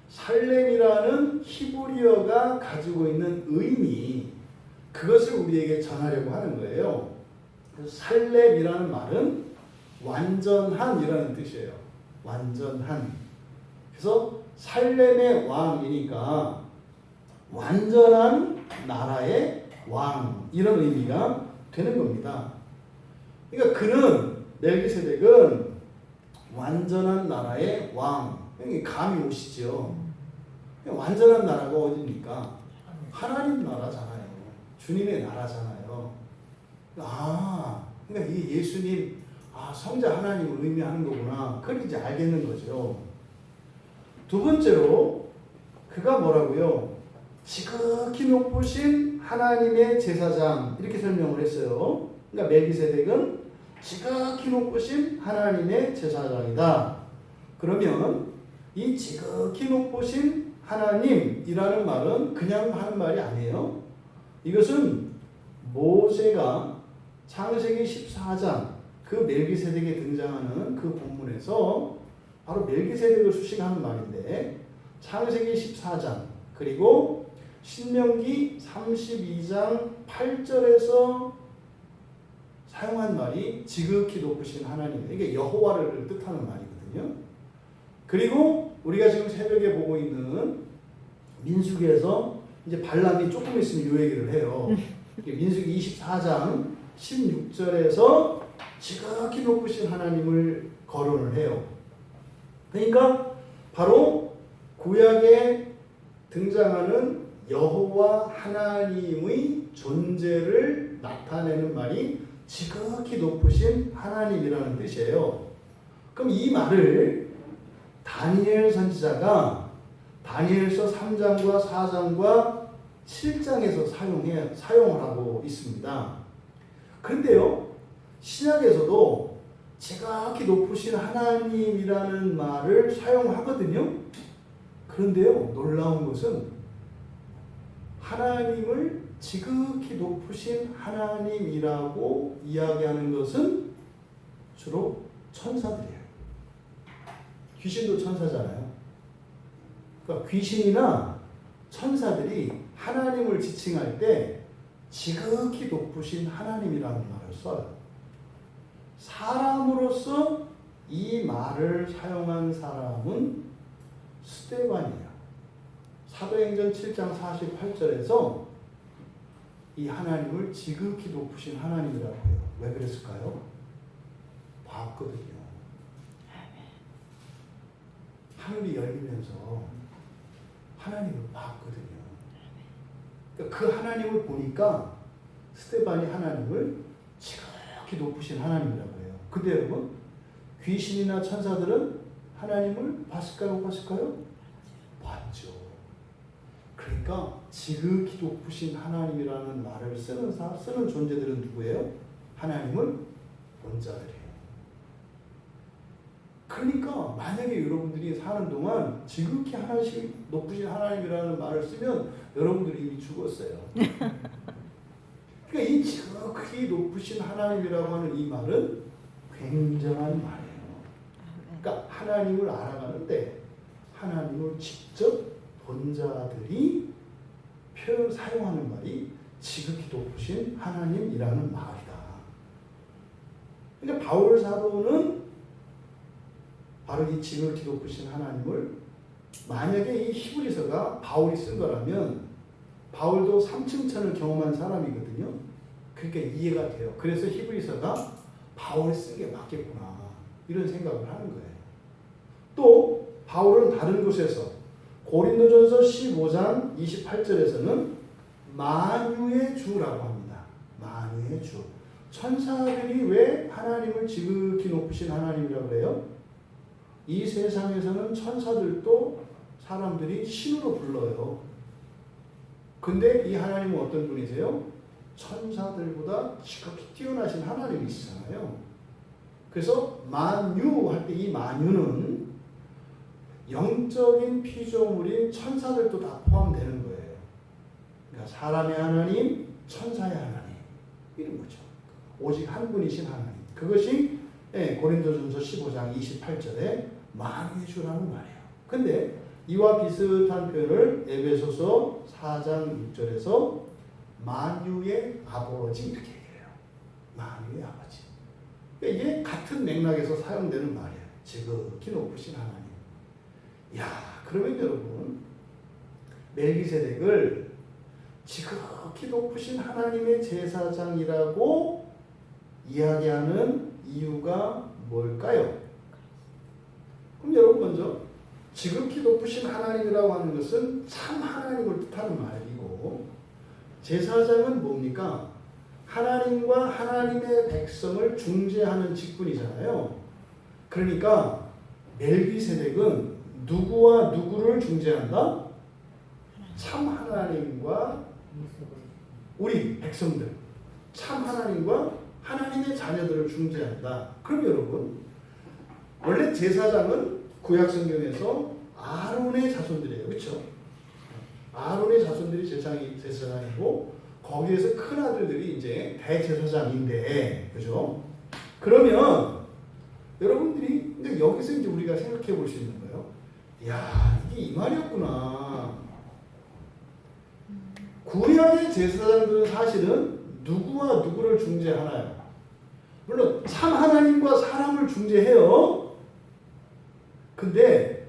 살렘이라는 히브리어가 가지고 있는 의미 그것을 우리에게 전하려고 하는 거예요. 살렘이라는 말은 완전한이라는 뜻이에요. 완전한. 그래서 살렘의 왕이니까 완전한 나라의 왕 이런 의미가 되는 겁니다. 그러니까 멜기세덱은 완전한 나라의 왕. 감이 오시죠. 완전한 나라가 어디입니까? 하나님 나라잖아요. 주님의 나라잖아요. 그러니까 이 예수님, 성자 하나님을 의미하는 거구나. 그걸 이제 알겠는 거죠. 두 번째로, 그가 뭐라고요? 지극히 높으신 하나님의 제사장. 이렇게 설명을 했어요. 그러니까 멜기세덱은 지극히 높으신 하나님의 제사장이다. 그러면 이 지극히 높으신 하나님이라는 말은 그냥 하는 말이 아니에요. 이것은 모세가 창세기 14장 그 멜기세덱에 등장하는 그 본문에서 바로 멜기세덱을 수식하는 말인데 창세기 14장 그리고 신명기 32장 8절에서 사용한 말이 지극히 높으신 하나님 이게 여호와를 뜻하는 말이거든요. 그리고 우리가 지금 새벽에 보고 있는 민수기에서 이제 발람이 조금 있으면 이 얘기를 해요. 민수기 24장 16절에서 지극히 높으신 하나님을 거론을 해요. 그러니까 바로 구약에 등장하는 여호와 하나님의 존재를 나타내는 말이 지극히 높으신 하나님이라는 뜻이에요. 그럼 이 말을 다니엘 선지자가 다니엘서 3장과 4장과 7장에서 사용을 하고 있습니다. 그런데요, 신약에서도 지극히 높으신 하나님이라는 말을 사용하거든요. 그런데요, 놀라운 것은 하나님을 지극히 높으신 하나님이라고 이야기하는 것은 주로 천사들이에요. 귀신도 천사잖아요. 그러니까 귀신이나 천사들이 하나님을 지칭할 때 지극히 높으신 하나님이라는 말을 써요. 사람으로서 이 말을 사용한 사람은 스데반이에요. 사도행전 7장 48절에서 이 하나님을 지극히 높으신 하나님이라고 해요. 왜 그랬을까요? 봤거든요. 하늘이 열리면서 하나님을 봤거든요. 그러니까 그 하나님을 보니까 스데반이 하나님을 지극히 높으신 하나님이라고 해요. 근데 여러분, 귀신이나 천사들은 하나님을 봤을까요? 못 봤을까요? 봤죠. 그러니까 지극히 높으신 하나님이라는 말을 쓰는 존재들은 누구예요? 하나님을 본 자들이에요. 그러니까 만약에 여러분들이 사는 동안 지극히 높으신 하나님이라는 말을 쓰면 여러분들이 이미 죽었어요. 그러니까 이 지극히 높으신 하나님이라고 하는 이 말은 굉장한 말이에요. 그러니까 하나님을 알아가는데 하나님을 직접 본 자들이 사용하는 말이 지극히 높으신 하나님이라는 말이다. 그러니까 바울 사도는 바로 이 지극히 높으신 하나님을, 만약에 이 히브리서가 바울이 쓴 거라면 바울도 3층천을 경험한 사람이거든요. 그러니까 이해가 돼요. 그래서 히브리서가 바울이 쓴 게 맞겠구나 이런 생각을 하는 거예요. 또 바울은 다른 곳에서 고린도전서 15장 28절에서는 만유의 주라고 합니다. 만유의 주. 천사들이 왜 하나님을 지극히 높으신 하나님이라고 해요? 이 세상에서는 천사들도 사람들이 신으로 불러요. 근데 이 하나님은 어떤 분이세요? 천사들보다 지극히 뛰어나신 하나님이시잖아요. 그래서 만유 할 때 이 만유는 영적인 피조물인 천사들도 다 포함되는 거예요. 그러니까 사람의 하나님, 천사의 하나님 이런 거죠. 오직 한 분이신 하나님. 그것이 고린도전서 15장 28절에 만유의 주라는 말이에요. 근데 이와 비슷한 표현을 에베소서 4장 6절에서 만유의 아버지 이렇게 얘기해요. 만유의 아버지. 그러니까 이게 같은 맥락에서 사용되는 말이에요. 지극히 높으신 하나님. 야, 그러면 여러분 멜기세덱을 지극히 높으신 하나님의 제사장이라고 이야기하는 이유가 뭘까요? 그럼 여러분 먼저 지극히 높으신 하나님이라고 하는 것은 참 하나님을 뜻하는 말이고, 제사장은 뭡니까? 하나님과 하나님의 백성을 중재하는 직분이잖아요. 그러니까 멜기세덱은 누구와 누구를 중재한다? 참 하나님과 우리 백성들, 참 하나님과 하나님의 자녀들을 중재한다. 그럼 여러분, 원래 제사장은 구약 성경에서 아론의 자손들이에요. 그렇죠? 아론의 자손들이 제사장이고 거기에서 큰 아들들이 이제 대제사장인데, 그죠? 그러면 여러분들이 근데 여기서 이제 우리가 생각해 볼 수 있는 거예요. 야, 이게 이 말이었구나. 구약의 제사장들은 사실은 누구와 누구를 중재하나요? 물론 참 하나님과 사람을 중재해요. 근데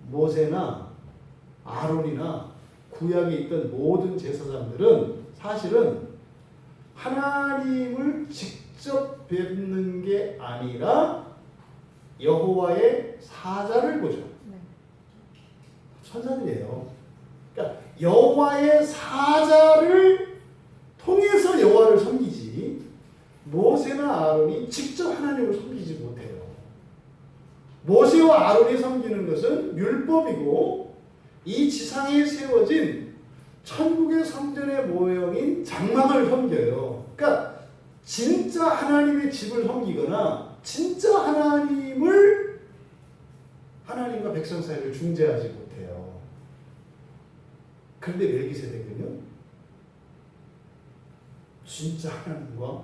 모세나 아론이나 구약에 있던 모든 제사장들은 사실은 하나님을 직접 뵙는 게 아니라 여호와의 사자를 보죠. 천사들이에요. 그러니까 여호와의 사자를 통해서 여호와를 섬기지 모세나 아론이 직접 하나님을 섬기지 못해요. 모세와 아론이 섬기는 것은 율법이고 이 지상에 세워진 천국의 성전의 모형인 장막을 섬겨요. 그러니까 진짜 하나님의 집을 섬기거나 진짜 하나님과 백성 사이를 중재하지 못해요. 그런데 멜기세덱은요, 진짜 하나님과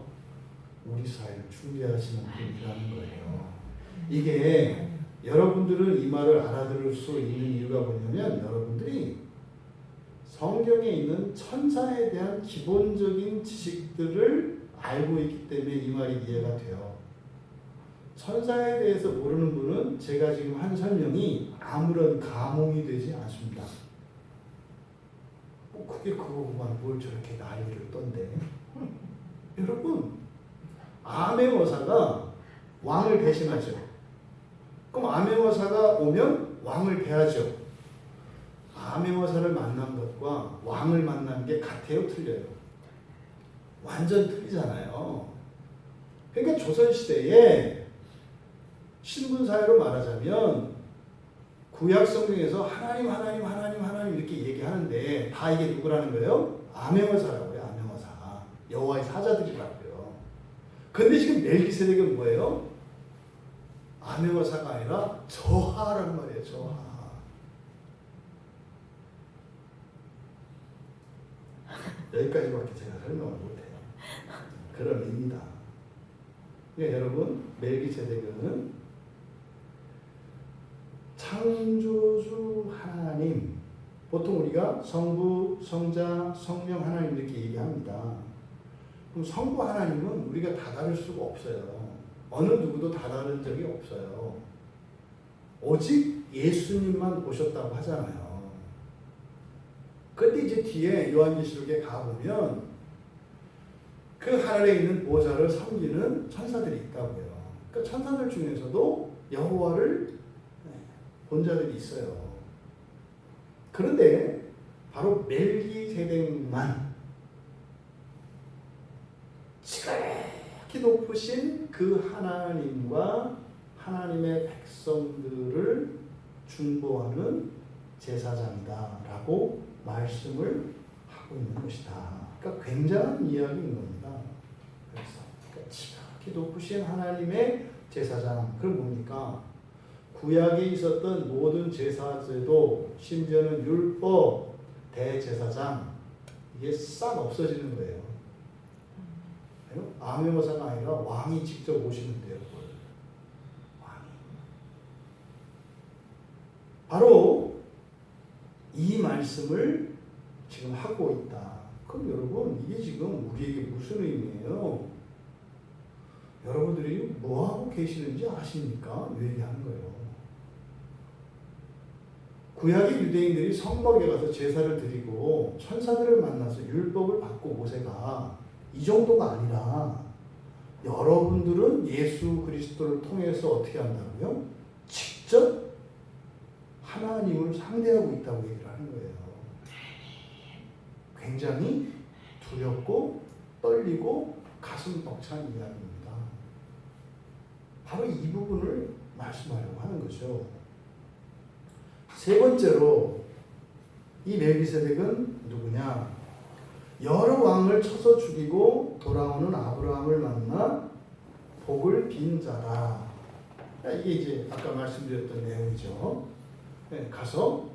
우리 사이를 중재하시는 분이라는 거예요. 이게 여러분들은 이 말을 알아들을 수 있는 이유가 뭐냐면, 여러분들이 성경에 있는 천사에 대한 기본적인 지식들을 알고 있기 때문에 이 말이 이해가 돼요. 천사에 대해서 모르는 분은 제가 지금 한 설명이 아무런 감흥이 되지 않습니다. 그게 그거구만, 뭘 저렇게 난리를 떤대. 여러분, 아메모사가 왕을 대신하죠. 그럼 아메모사가 오면 왕을 대하죠. 아메모사를 만난 것과 왕을 만난 게 같아요, 틀려요? 완전 틀리잖아요. 그러니까 조선시대에 신분사회로 말하자면 구약 성경에서 하나님, 하나님, 하나님, 하나님 이렇게 얘기하는데 다 이게 누구라는 거예요? 암행어사라고요. 암행어사. 여호와의 사자들이라고요. 근데 지금 멜기세덱은 뭐예요? 암행어사가 아니라 저하란 말이에요. 저하. 여기까지밖에 제가 설명을 못해요. 그런 의미다. 그러니까 여러분, 멜기세덱은 창조주 하나님, 보통 우리가 성부, 성자, 성령 하나님 이렇게 얘기합니다. 그럼 성부 하나님은 우리가 다 다를 수가 없어요. 어느 누구도 다 다른 적이 없어요. 오직 예수님만 보셨다고 하잖아요. 근데 이제 뒤에 요한계시록에 가보면 그 하늘에 있는 보좌를 섬기는 천사들이 있다고요. 그 천사들 중에서도 여호와를 본 자들이 있어요. 그런데 바로 멜기세덱만 지극히 높으신 그 하나님과 하나님의 백성들을 중보하는 제사장이다라고 말씀을 하고 있는 것이다. 그러니까 굉장한 이야기인 겁니다. 그래서 그러니까 지극히 높으신 하나님의 제사장, 그럼 뭡니까? 구약에 있었던 모든 제사제도, 심지어는 율법, 대제사장, 이게 싹 없어지는 거예요. 암행어사가 아니라 왕이 직접 오시는데요. 왕이. 바로 이 말씀을 지금 하고 있다. 그럼 여러분, 이게 지금 우리에게 무슨 의미예요? 여러분들이 뭐하고 계시는지 아십니까? 왜 얘기하는 거예요? 구약의 유대인들이 성막에 가서 제사를 드리고 천사들을 만나서 율법을 받고 모세가 이 정도가 아니라 여러분들은 예수 그리스도를 통해서 어떻게 한다고요? 직접 하나님을 상대하고 있다고 얘기를 하는 거예요. 굉장히 두렵고 떨리고 가슴 벅찬 이야기입니다. 바로 이 부분을 말씀하려고 하는 거죠. 세 번째로 이 멜기세덱은 누구냐? 여러 왕을 쳐서 죽이고 돌아오는 아브라함을 만나 복을 빈 자다. 이게 이제 아까 말씀드렸던 내용이죠. 가서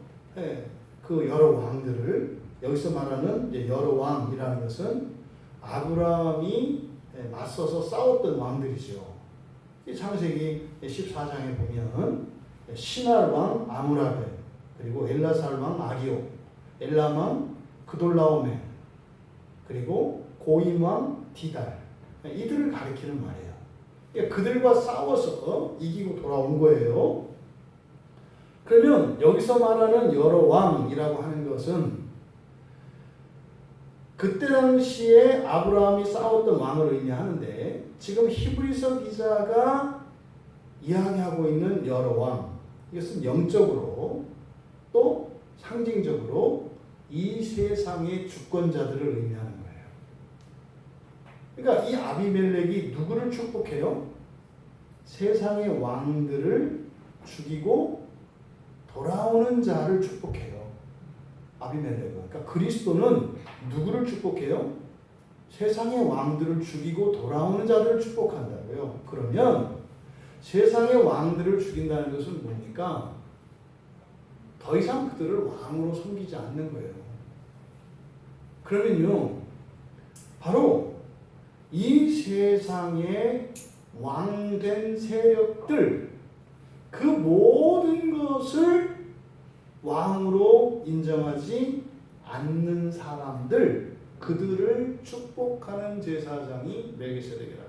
그 여러 왕들을, 여기서 말하는 이제 여러 왕이라는 것은 아브라함이 맞서서 싸웠던 왕들이죠. 창세기 14장에 보면 시날 왕 아므라벨, 그리고 엘라살 왕 아기오, 엘람 왕 그돌라오멜, 그리고 고임 왕 디달, 이들을 가리키는 말이에요. 그러니까 그들과 싸워서 이기고 돌아온 거예요. 그러면 여기서 말하는 여러 왕이라고 하는 것은 그때 당시에 아브라함이 싸웠던 왕을 의미하는데, 지금 히브리서 기자가 이야기하고 있는 여러 왕, 이것은 영적으로 또 상징적으로 이 세상의 주권자들을 의미하는 거예요. 그러니까 이 아비멜렉이 누구를 축복해요? 세상의 왕들을 죽이고 돌아오는 자를 축복해요. 아비멜렉은. 그러니까 그리스도는 누구를 축복해요? 세상의 왕들을 죽이고 돌아오는 자들을 축복한다고요. 그러면 세상의 왕들을 죽인다는 것은 뭡니까? 더 이상 그들을 왕으로 섬기지 않는 거예요. 그러면요, 바로 이 세상의 왕된 세력들, 그 모든 것을 왕으로 인정하지 않는 사람들, 그들을 축복하는 제사장이 멜기세덱이라고요.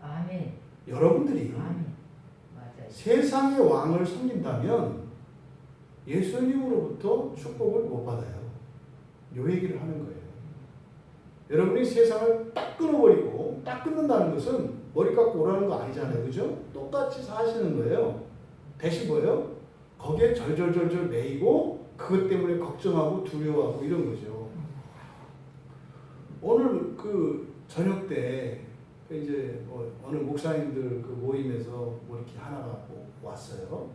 아멘. 여러분들이 아멘. 맞아요. 세상의 왕을 섬긴다면 예수님으로부터 축복을 못 받아요. 요 얘기를 하는 거예요. 여러분이 세상을 딱 끊어버리고, 딱 끊는다는 것은 머리 깎고 오라는 거 아니잖아요. 그죠? 똑같이 사시는 거예요. 대신 뭐예요? 거기에 절절절절 매이고 그것 때문에 걱정하고 두려워하고 이런 거죠. 오늘 그 저녁 때 이제 뭐 어느 목사님들 그 모임에서 뭐 이렇게 하나가 왔어요.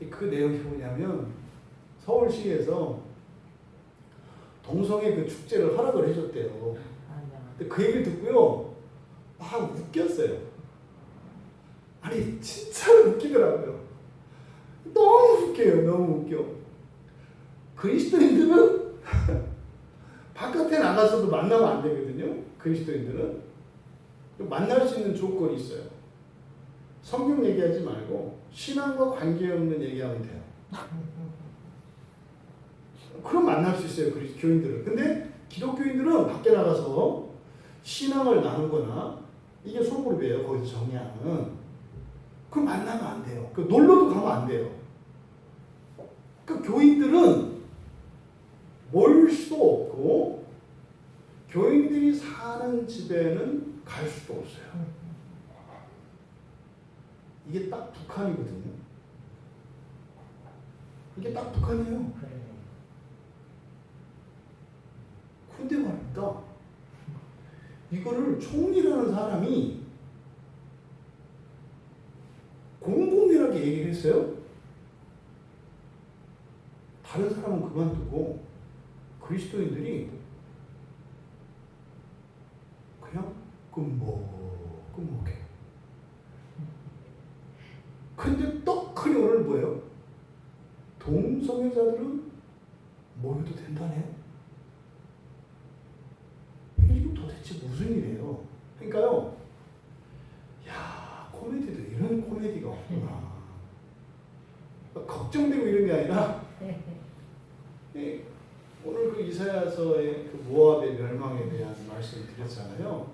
그 내용이 뭐냐면 서울시에서 동성애 그 축제를 허락을 해줬대요. 근데 그 얘기를 듣고요, 막 웃겼어요. 아니 진짜로 웃기더라고요. 너무 웃겨요. 너무 웃겨. 그리스도인들은 바깥에 나가서도 만나면 안 되거든요. 그리스도인들은 만날 수 있는 조건이 있어요. 성경 얘기하지 말고 신앙과 관계없는 얘기하면 돼요. 그럼 만날 수 있어요. 교인들은. 근데 기독교인들은 밖에 나가서 신앙을 나누거나 이게 소그룹이에요. 거기서 정의하는. 그럼 만나면 안 돼요. 놀러도 가면 안 돼요. 교인들은 몰 수도 없고 교인들이 사는 집에는 갈 수도 없어요. 이게 딱 북한이거든요. 이게 딱 북한이에요. 근데 말입니다. 이거를 총리라는 사람이 공공연하게 얘기를 했어요. 다른 사람은 그만두고 그리스도인들이 그냥 끔먹해. 근데 떡하니 오늘 뭐예요? 동성애자들은 모여도 된다네요. 이게 도대체 무슨 일이에요? 그러니까요, 야, 코미디도 이런 코미디가 없구나. 걱정되고 이런 게 아니라, 오늘 그 이사야서의 그 모압의 멸망에 대한 말씀을 드렸잖아요.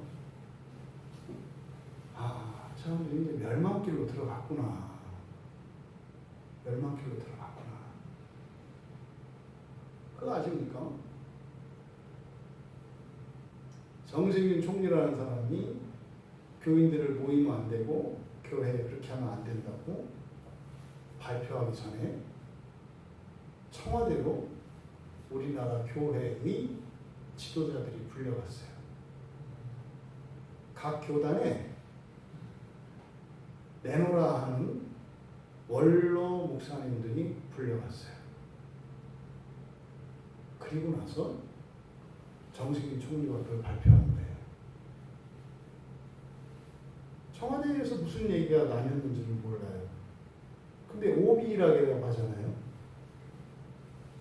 아, 참 이제 멸망길로 들어갔구나. 멸망길로 들어갔구나. 그거 아십니까? 정세균 총리라는 사람이 교인들을 모이면 안 되고 교회에 그렇게 하면 안 된다고 발표하기 전에 청와대로 우리나라 교회의 지도자들이 불려갔어요. 각 교단에 내노라 하는 원로 목사님들이 불려갔어요. 그리고 나서 정세균 총리가 그걸 발표한 거예요. 청와대에서 무슨 얘기가 나뉘었는지는 몰라요. 근데 오비락이라고 하잖아요.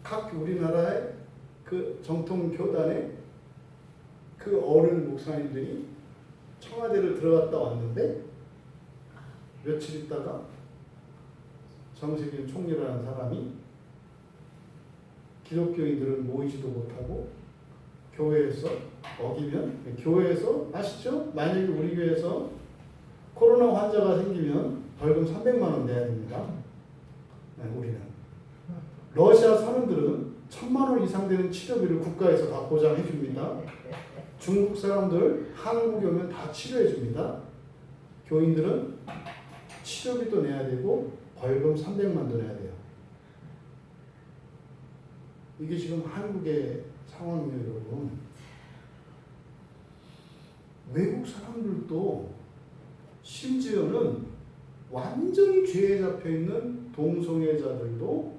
각 우리나라의 그 정통 교단의 그 어른 목사님들이 청와대를 들어갔다 왔는데 며칠 있다가 정세균 총리라는 사람이 기독교인들은 모이지도 못하고 교회에서 어기면, 교회에서 아시죠? 만약에 우리 교회에서 코로나 환자가 생기면 벌금 300만 원 내야 됩니다. 네, 우리는. 러시아 사람들은 1000만 원 이상 되는 치료비를 국가에서 다 보장해 줍니다. 중국 사람들 한국에 오면 다 치료해 줍니다. 교인들은 치료비도 내야 되고 벌금 300만도 내야 돼요. 이게 지금 한국의 상황이에요, 여러분. 외국 사람들도 심지어는 완전히 죄에 잡혀있는 동성애자들도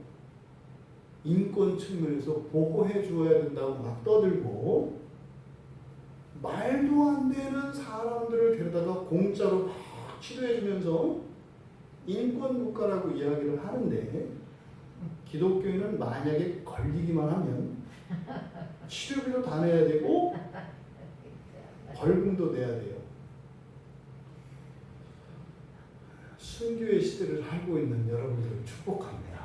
인권 측면에서 보호해 주어야 된다고 막 떠들고 말도 안 되는 사람들을 데려다가 공짜로 막 치료해 주면서 인권 국가라고 이야기를 하는데 기독교인은 만약에 걸리기만 하면 치료비도 다 내야 되고 벌금도 내야 돼요. 순교의 시대를 살고 있는 여러분들을 축복합니다.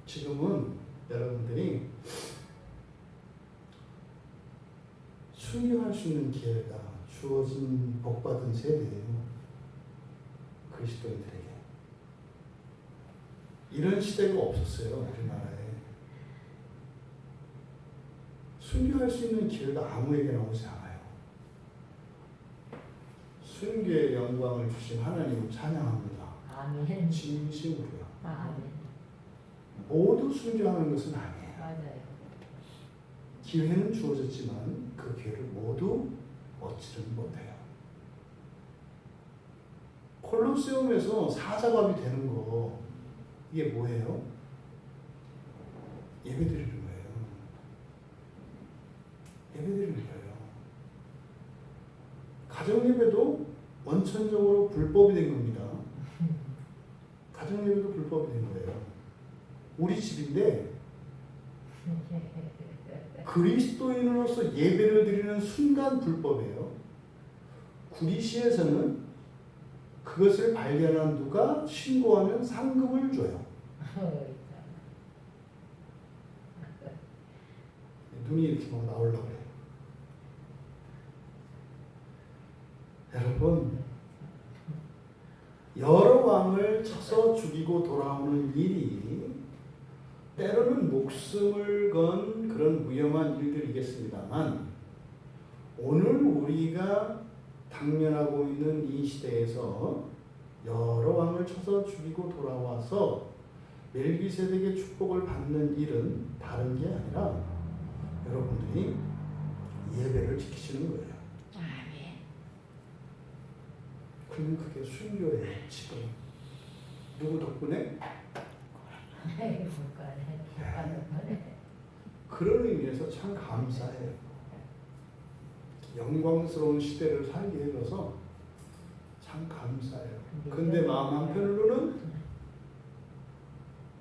지금은 여러분들이 순교할 수 있는 기회가 주어진 복받은 세대예요. 그리스도인들에게. 이런 시대가 없었어요. 우리나라에. 순교할 수 있는 기회가 아무에게나 오지 않아요. 순교의 영광을 주신 하나님을 찬양합니다. 아멘. 진심으로요. 아멘. 모두 순교하는 것은 아니에요. 맞아요. 기회는 주어졌지만 그 기회를 모두 얻지는 못해요. 콜로세움에서 사자밥이 되는 거 이게 뭐예요? 예배드리는 거예요. 예배드리는 거예요. 가정예배도 원천적으로 불법이 된 겁니다. 가정예배도 불법이 된 거예요. 우리 집인데 그리스도인으로서 예배를 드리는 순간 불법이에요. 구리시에서는 그것을 발견한 누가 신고하면 상금을 줘요. 눈이 이렇게 막 나오려고 해요. 여러분, 여러 왕을 쳐서 죽이고 돌아오는 일이 때로는 목숨을 건 그런 위험한 일들이겠습니다만 오늘 우리가 당면하고 있는 이 시대에서 여러 왕을 쳐서 죽이고 돌아와서 멜기세덱의 축복을 받는 일은 다른 게 아니라 여러분들이 예배를 지키시는 거예요. 아멘. 그러면 그게 순교예요. 지금 누구 덕분에? 그런 의미에서 참 감사해요. 영광스러운 시대를 살게 해줘서 참 감사해요. 근데 마음 한편으로는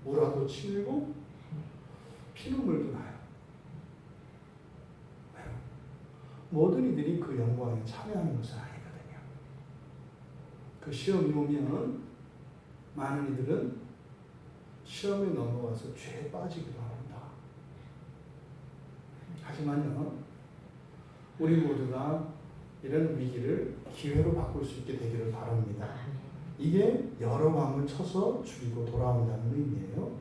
무라도 치밀고 피눈물도 나요. 모든 이들이 그 영광에 참여하는 것은 아니거든요. 그 시험이 오면 많은 이들은 시험에 넘어가서 죄에 빠지기도 합니다. 하지만요, 우리 모두가 이런 위기를 기회로 바꿀 수 있게 되기를 바랍니다. 이게 여러 왕을 쳐서 죽이고 돌아온다는 의미예요.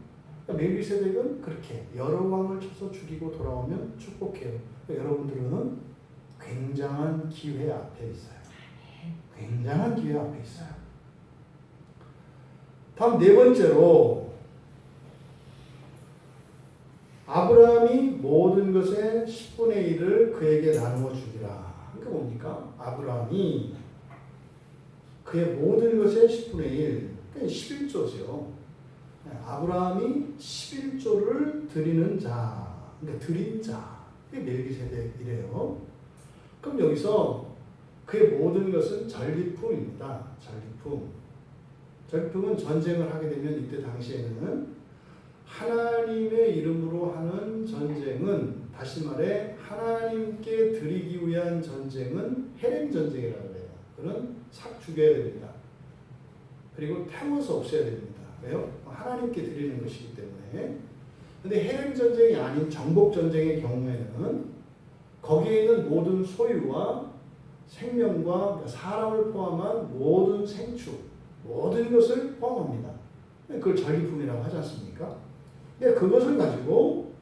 그러니까 멜기세덱은 그렇게 여러 왕을 쳐서 죽이고 돌아오면 축복해요. 그러니까 여러분들은 굉장한 기회 앞에 있어요. 굉장한 기회 앞에 있어요. 다음 네 번째로 아브라함이 모든 것의 10분의 1을 그에게 나누어 주기라. 그러니까 뭡니까? 아브라함이 그의 모든 것의 10분의 1, 그러니까 11조죠. 아브라함이 11조를 드리는 자, 그러니까 드린 자, 그게 멜기세덱이래요. 그럼 여기서 그의 모든 것은 전리품입니다. 전리품. 전리품은 전쟁을 하게 되면 이때 당시에는 하나님의 이름으로 하는 전쟁은, 다시 말해 하나님께 드리기 위한 전쟁은 헬행 전쟁이라고 해요. 그는 싹 죽여야 됩니다. 그리고 태워서 없애야 됩니다. 왜요? 하나님께 드리는 것이기 때문에. 근데 헬행 전쟁이 아닌 정복 전쟁의 경우에는 거기에 있는 모든 소유와 생명과 사람을 포함한 모든 생축, 모든 것을 포함합니다. 그걸 전리품이라고 하지 않습니까? 그것을 가지고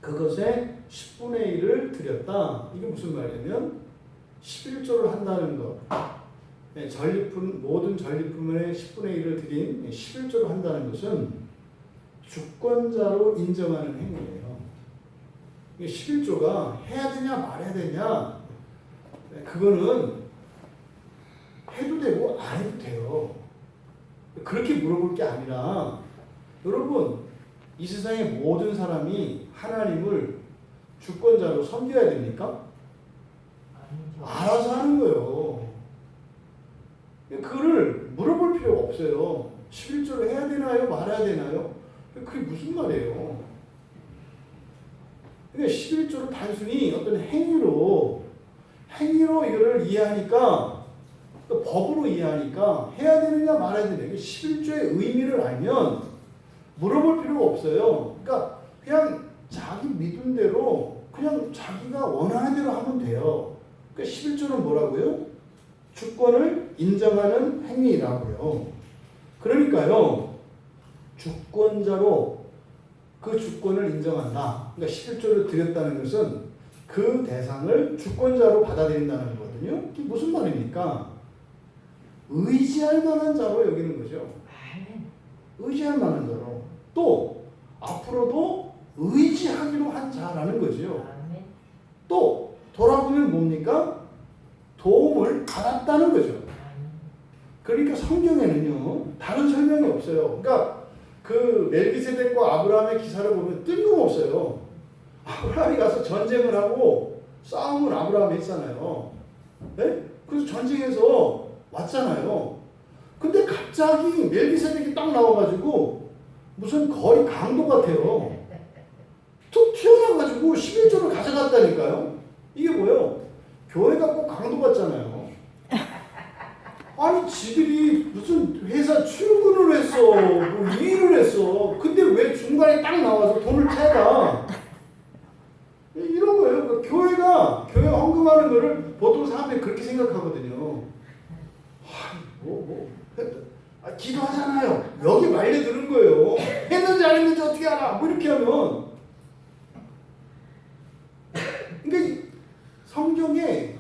그것의 10분의 1을 드렸다. 이게 무슨 말이냐면 11조를 한다는 것. 전리품, 모든 전리품의 10분의 1을 드린 11조를 한다는 것은 주권자로 인정하는 행위예요. 11조가 해야 되냐 말아야 되냐, 그거는 해도 되고 안 해도 돼요. 그렇게 물어볼 게 아니라, 여러분, 이 세상의 모든 사람이 하나님을 주권자로 섬겨야 됩니까? 아니죠. 알아서 하는 거예요. 그거를 물어볼 필요가 없어요. 11조를 해야 되나요? 말아야 되나요? 그게 무슨 말이에요? 그러니까 11조를 단순히 어떤 행위로 이거를 이해하니까, 또 법으로 이해하니까 해야 되느냐 말아야 되느냐. 11조의 의미를 알면 물어볼 필요가 없어요. 그러니까 그냥 자기 믿음대로 그냥 자기가 원하는 대로 하면 돼요. 그러니까 11조는 뭐라고요? 주권을 인정하는 행위라고요. 그러니까요, 주권자로 그 주권을 인정한다. 그러니까 11조를 드렸다는 것은 그 대상을 주권자로 받아들인다는 거거든요. 이게 무슨 말입니까? 의지할 만한 자로 여기는 거죠. 의지할 만한 자로. 또 앞으로도 의지하기로 한 자라는 거죠. 또 돌아보면 뭡니까? 도움을 받았다는 거죠. 그러니까 성경에는요 다른 설명이 없어요. 그러니까 그 멜기세덱과 아브라함의 기사를 보면 뜬금없어요. 아브라함이 가서 전쟁을 하고 싸움을 아브라함이 했잖아요. 네? 그래서 전쟁에서 왔잖아요. 근데 갑자기 멜기세덱이 딱 나와가지고 무슨 거리 강도 같아요. 툭 튀어나와가지고 11조를 가져갔다니까요. 이게 뭐예요? 교회가 꼭 강도 같잖아요. 아니 지들이 무슨 회사 출근을 했어, 뭐 일을 했어. 근데 왜 중간에 딱 나와서 돈을 채가? 이런 거예요. 그 교회가 교회 헌금하는 거를 보통 사람들이 그렇게 생각하거든요. 기도하잖아요. 여기 말려드는 거예요. 했는지 안 했는지 어떻게 알아? 뭐 이렇게 하면. 그러니까 성경에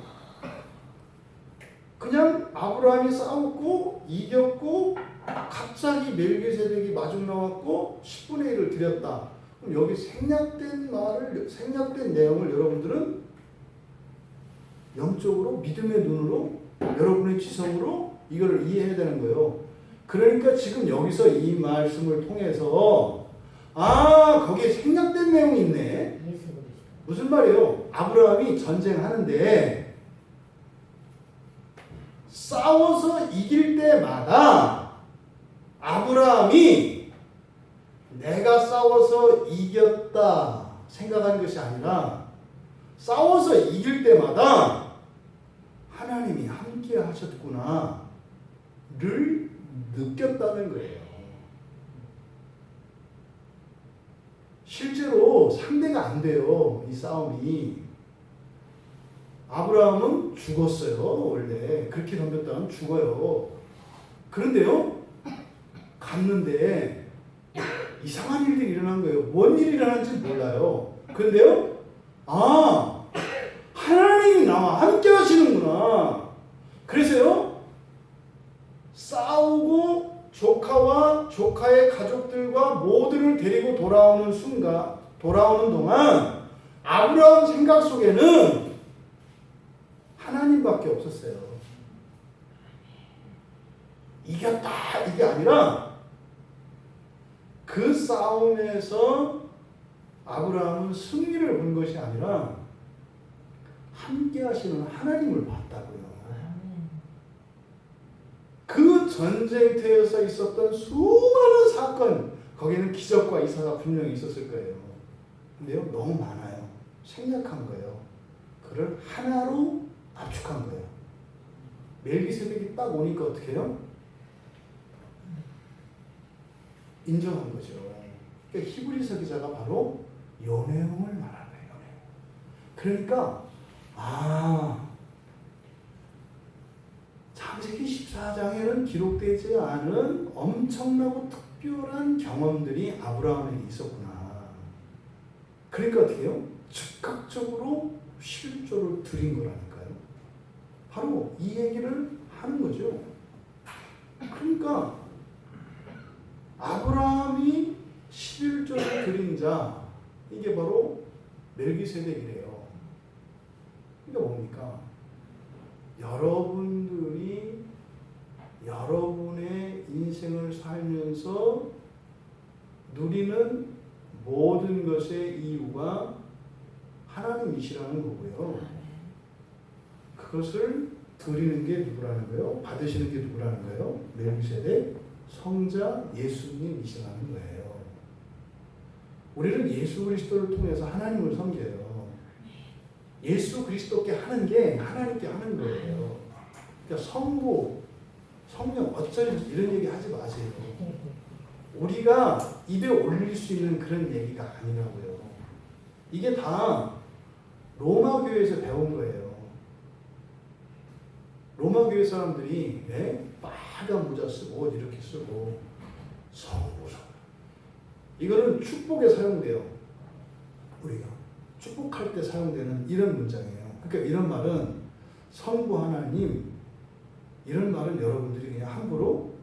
그냥 아브라함이 싸웠고 이겼고 갑자기 멜기세덱이 마중 나왔고 10분의 1을 드렸다. 그럼 여기 생략된 내용을 여러분들은 영적으로 믿음의 눈으로 여러분의 지성으로 이거를 이해해야 되는 거예요. 그러니까 지금 여기서 이 말씀을 통해서 거기에 생략된 내용이 있네. 무슨 말이에요? 아브라함이 전쟁하는데 싸워서 이길 때마다 아브라함이 내가 싸워서 이겼다 생각한 것이 아니라 싸워서 이길 때마다 하나님이 함께 하셨구나 를 느꼈다는 거예요. 실제로 상대가 안 돼요. 이 싸움이. 아브라함은 죽었어요. 원래 그렇게 덤볐다면 죽어요. 그런데요 갔는데 이상한 일들이 일어난 거예요. 뭔 일이 일어났는지 몰라요. 그런데요 하나님이 나와 함께 하시는구나. 그래서요 싸우고 조카와 조카의 가족들과 모두를 데리고 돌아오는 동안 아브라함 생각 속에는 하나님밖에 없었어요. 이겼다 이게 아니라 그 싸움에서 아브라함은 승리를 본 것이 아니라 함께 하시는 하나님을 봤다고요. 그 전쟁터에서 있었던 수많은 사건, 거기에는 기적과 이사가 분명히 있었을 거예요. 근데요, 너무 많아요. 생략한 거예요. 그를 하나로 압축한 거예요. 멜기세덱이 딱 오니까 어떻게 해요? 인정한 거죠. 그러니까 히브리서 기자가 바로 요 내용을 말하는 거예요. 그러니까 창세기 14장에는 기록되지 않은 엄청나고 특별한 경험들이 아브라함에게 있었구나. 그러니까 어떻게 해요? 즉각적으로 11조를 드린 거라니까요. 바로 이 얘기를 하는 거죠. 그러니까 아브라함이 11조를 드린 자, 이게 바로 멜기세덱이래요. 그러니까 뭡니까? 여러분들이 여러분의 인생을 살면서 누리는 모든 것의 이유가 하나님이시라는 거고요. 그것을 드리는 게 누구라는 거예요? 받으시는 게 누구라는 거예요? 멜기세덱 성자 예수님이시라는 거예요. 우리는 예수 그리스도를 통해서 하나님을 섬겨요. 예수 그리스도께 하는 게 하나님께 하는 거예요. 그러니까 성부, 성령 어쩌지 이런 얘기 하지 마세요. 우리가 입에 올릴 수 있는 그런 얘기가 아니라고요. 이게 다 로마 교회에서 배운 거예요. 로마 교회 사람들이 빨간 모자 쓰고 옷 이렇게 쓰고 성부. 이거는 축복에 사용돼요. 우리가 축복할 때 사용되는 이런 문장이에요. 그러니까 이런 말은 성부 하나님 이런 말은 여러분들이 그냥 함부로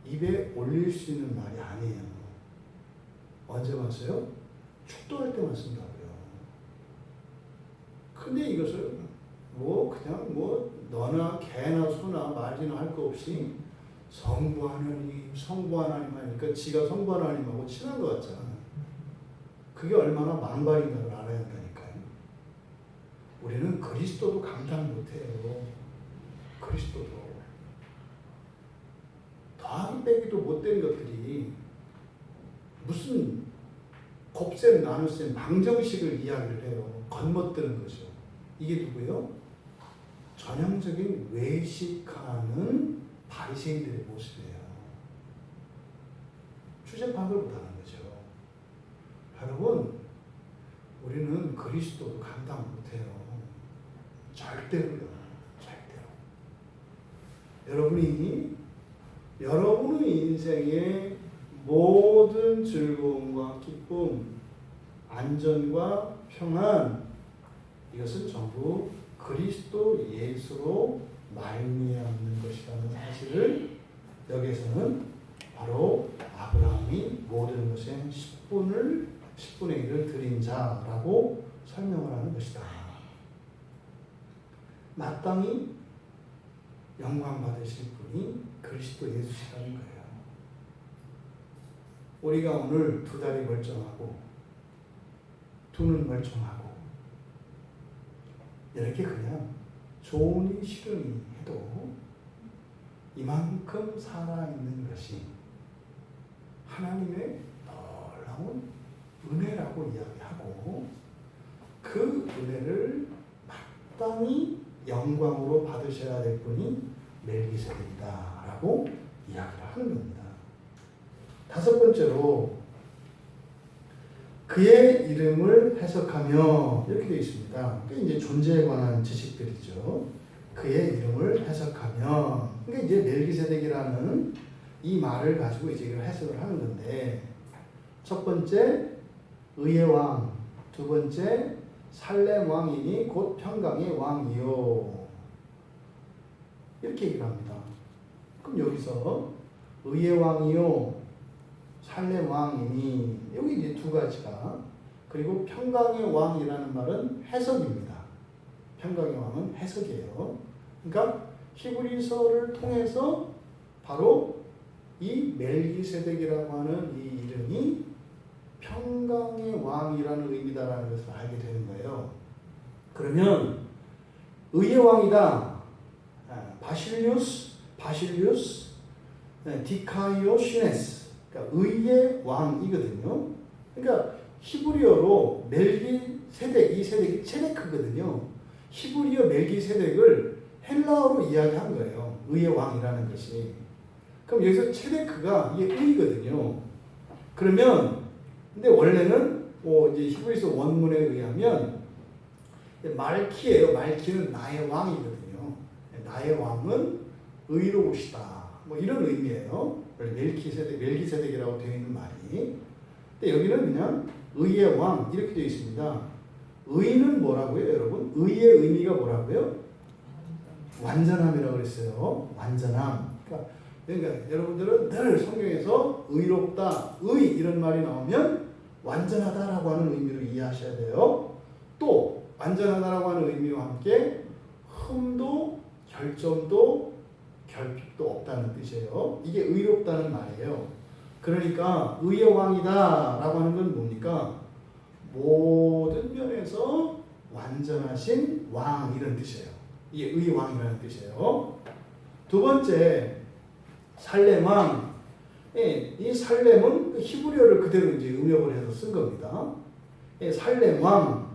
입에 올릴 수 있는 말이 아니에요. 언제 봤어요? 축도할 때만 쓴다고요. 근데 이것을 그냥 너나 개나 소나 말이나 할 거 없이 성부 하나님 하니까 지가 성부 하나님하고 친한 것 같잖아. 그게 얼마나 망발인가를 알아야 한다니까요. 우리는 그리스도도 감당 못해요. 그리스도도. 더하기 빼기도 못된 것들이 무슨 곱셈 나눗셈 방정식을 이야기를 해요. 겉멋드는 거죠. 이게 누구예요? 전형적인 외식하는 바리새인들의 모습이에요. 주제 파악을 못하는 거죠. 여러분, 우리는 그리스도도 감당 못해요. 절대로요. 절대로. 여러분의 인생의 모든 즐거움과 기쁨, 안전과 평안, 이것은 전부 그리스도 예수로 말미암는 것이라는 사실을 여기에서는 바로 아브라함이 모든 것의 10분의 1을 드린 자라고 설명을 하는 것이다. 마땅히 영광 받으실 분이 그리스도 예수시라는 거예요. 우리가 오늘 두 다리 멀쩡하고 두 눈 멀쩡하고 이렇게 그냥 좋으니 싫으니 해도 이만큼 살아있는 것이 하나님의 놀라운 은혜라고 이야기하고 그 은혜를 마땅히 영광으로 받으셔야 될 분이 멜기세덱이다 라고 이야기를 하는 겁니다. 다섯 번째로 그의 이름을 해석하며 이렇게 되어 있습니다. 그게 이제 존재에 관한 지식들이죠. 그의 이름을 해석하며, 그러니까 이제 멜기세덱이라는 이 말을 가지고 이제 이걸 해석을 하는 건데, 첫 번째 의의 왕, 두 번째 살렘 왕이니 곧 평강의 왕이요. 이렇게 얘기를 합니다. 그럼 여기서 의의 왕이요, 살렘 왕이니, 여기 이제 두 가지가, 그리고 평강의 왕이라는 말은 해석입니다. 평강의 왕은 해석이에요. 그러니까 히브리서를 통해서 바로 이 멜기세덱이라고 하는 이 이름이 평강의 왕이라는 의미다라는 것을 알게 되는 거예요. 그러면 의의 왕이다. 바실리우스, 디카이오시네스. 그러니까 의의 왕이거든요. 그러니까 히브리어로 멜기세덱, 이 세덱이 체데크거든요. 히브리어 멜기세덱을 헬라어로 이야기한 거예요. 의의 왕이라는 것이. 그럼 여기서 체데크가 이게 의거든요. 그러면 근데 원래는 이제 히브리서 원문에 의하면 말키예요. 말키는 나의 왕이거든요. 나의 왕은 의로우시다. 뭐 이런 의미예요. 멜기세덱이라고 되어 있는 말이. 근데 여기는 그냥 의의 왕 이렇게 되어 있습니다. 의는 뭐라고요, 여러분? 의의 의미가 뭐라고요? 완전함이라고 그랬어요. 완전함. 그러니까 여러분들은 늘 성경에서 의롭다, 의 이런 말이 나오면 완전하다라고 하는 의미로 이해하셔야 돼요. 또 완전하다라고 하는 의미와 함께 흠도 결점도 결핍도 없다는 뜻이에요. 이게 의롭다는 말이에요. 그러니까 의의 왕이다라고 하는 건 뭡니까? 모든 면에서 완전하신 왕 이런 뜻이에요. 이게 의의 왕이라는 뜻이에요. 두 번째 살렘 왕. 이 살렘은 히브리어를 그대로 이제 음역을 해서 쓴 겁니다. 살렘 왕.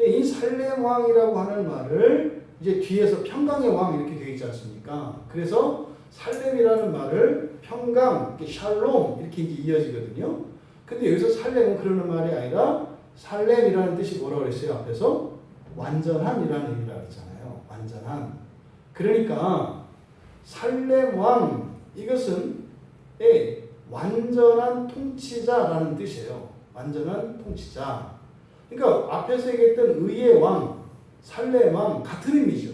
이 살렘 왕이라고 하는 말을 이제 뒤에서 평강의 왕 이렇게 되어 있지 않습니까? 그래서 살렘이라는 말을 평강, 샬롬 이렇게 이제 이어지거든요. 근데 여기서 살렘은 그러는 말이 아니라 살렘이라는 뜻이 뭐라고 그랬어요? 앞에서 완전함이라는 의미라고 했잖아요. 완전함. 그러니까 살렘 왕 이것은 완전한 통치자라는 뜻이에요. 완전한 통치자. 그러니까 앞에서 얘기했던 의의 왕, 살렘 왕 같은 의미죠.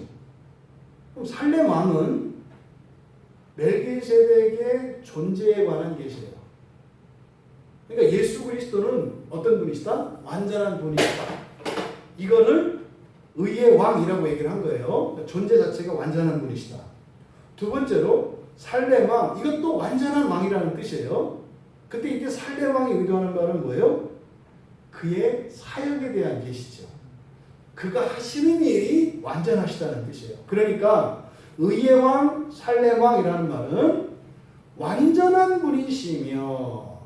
그럼 살렘 왕은 멜기세덱의 존재에 관한 계시예요. 그러니까 예수 그리스도는 어떤 분이시다? 완전한 분이시다. 이거를 의의 왕이라고 얘기를 한 거예요. 존재 자체가 완전한 분이시다. 두 번째로 살렘왕, 이것도 완전한 왕이라는 뜻이에요. 그때 이때 살렘왕이 의도하는 말은 뭐예요? 그의 사역에 대한 계시죠. 그가 하시는 일이 완전하시다는 뜻이에요. 그러니까 의의 왕, 살렘왕이라는 말은 완전한 분이시며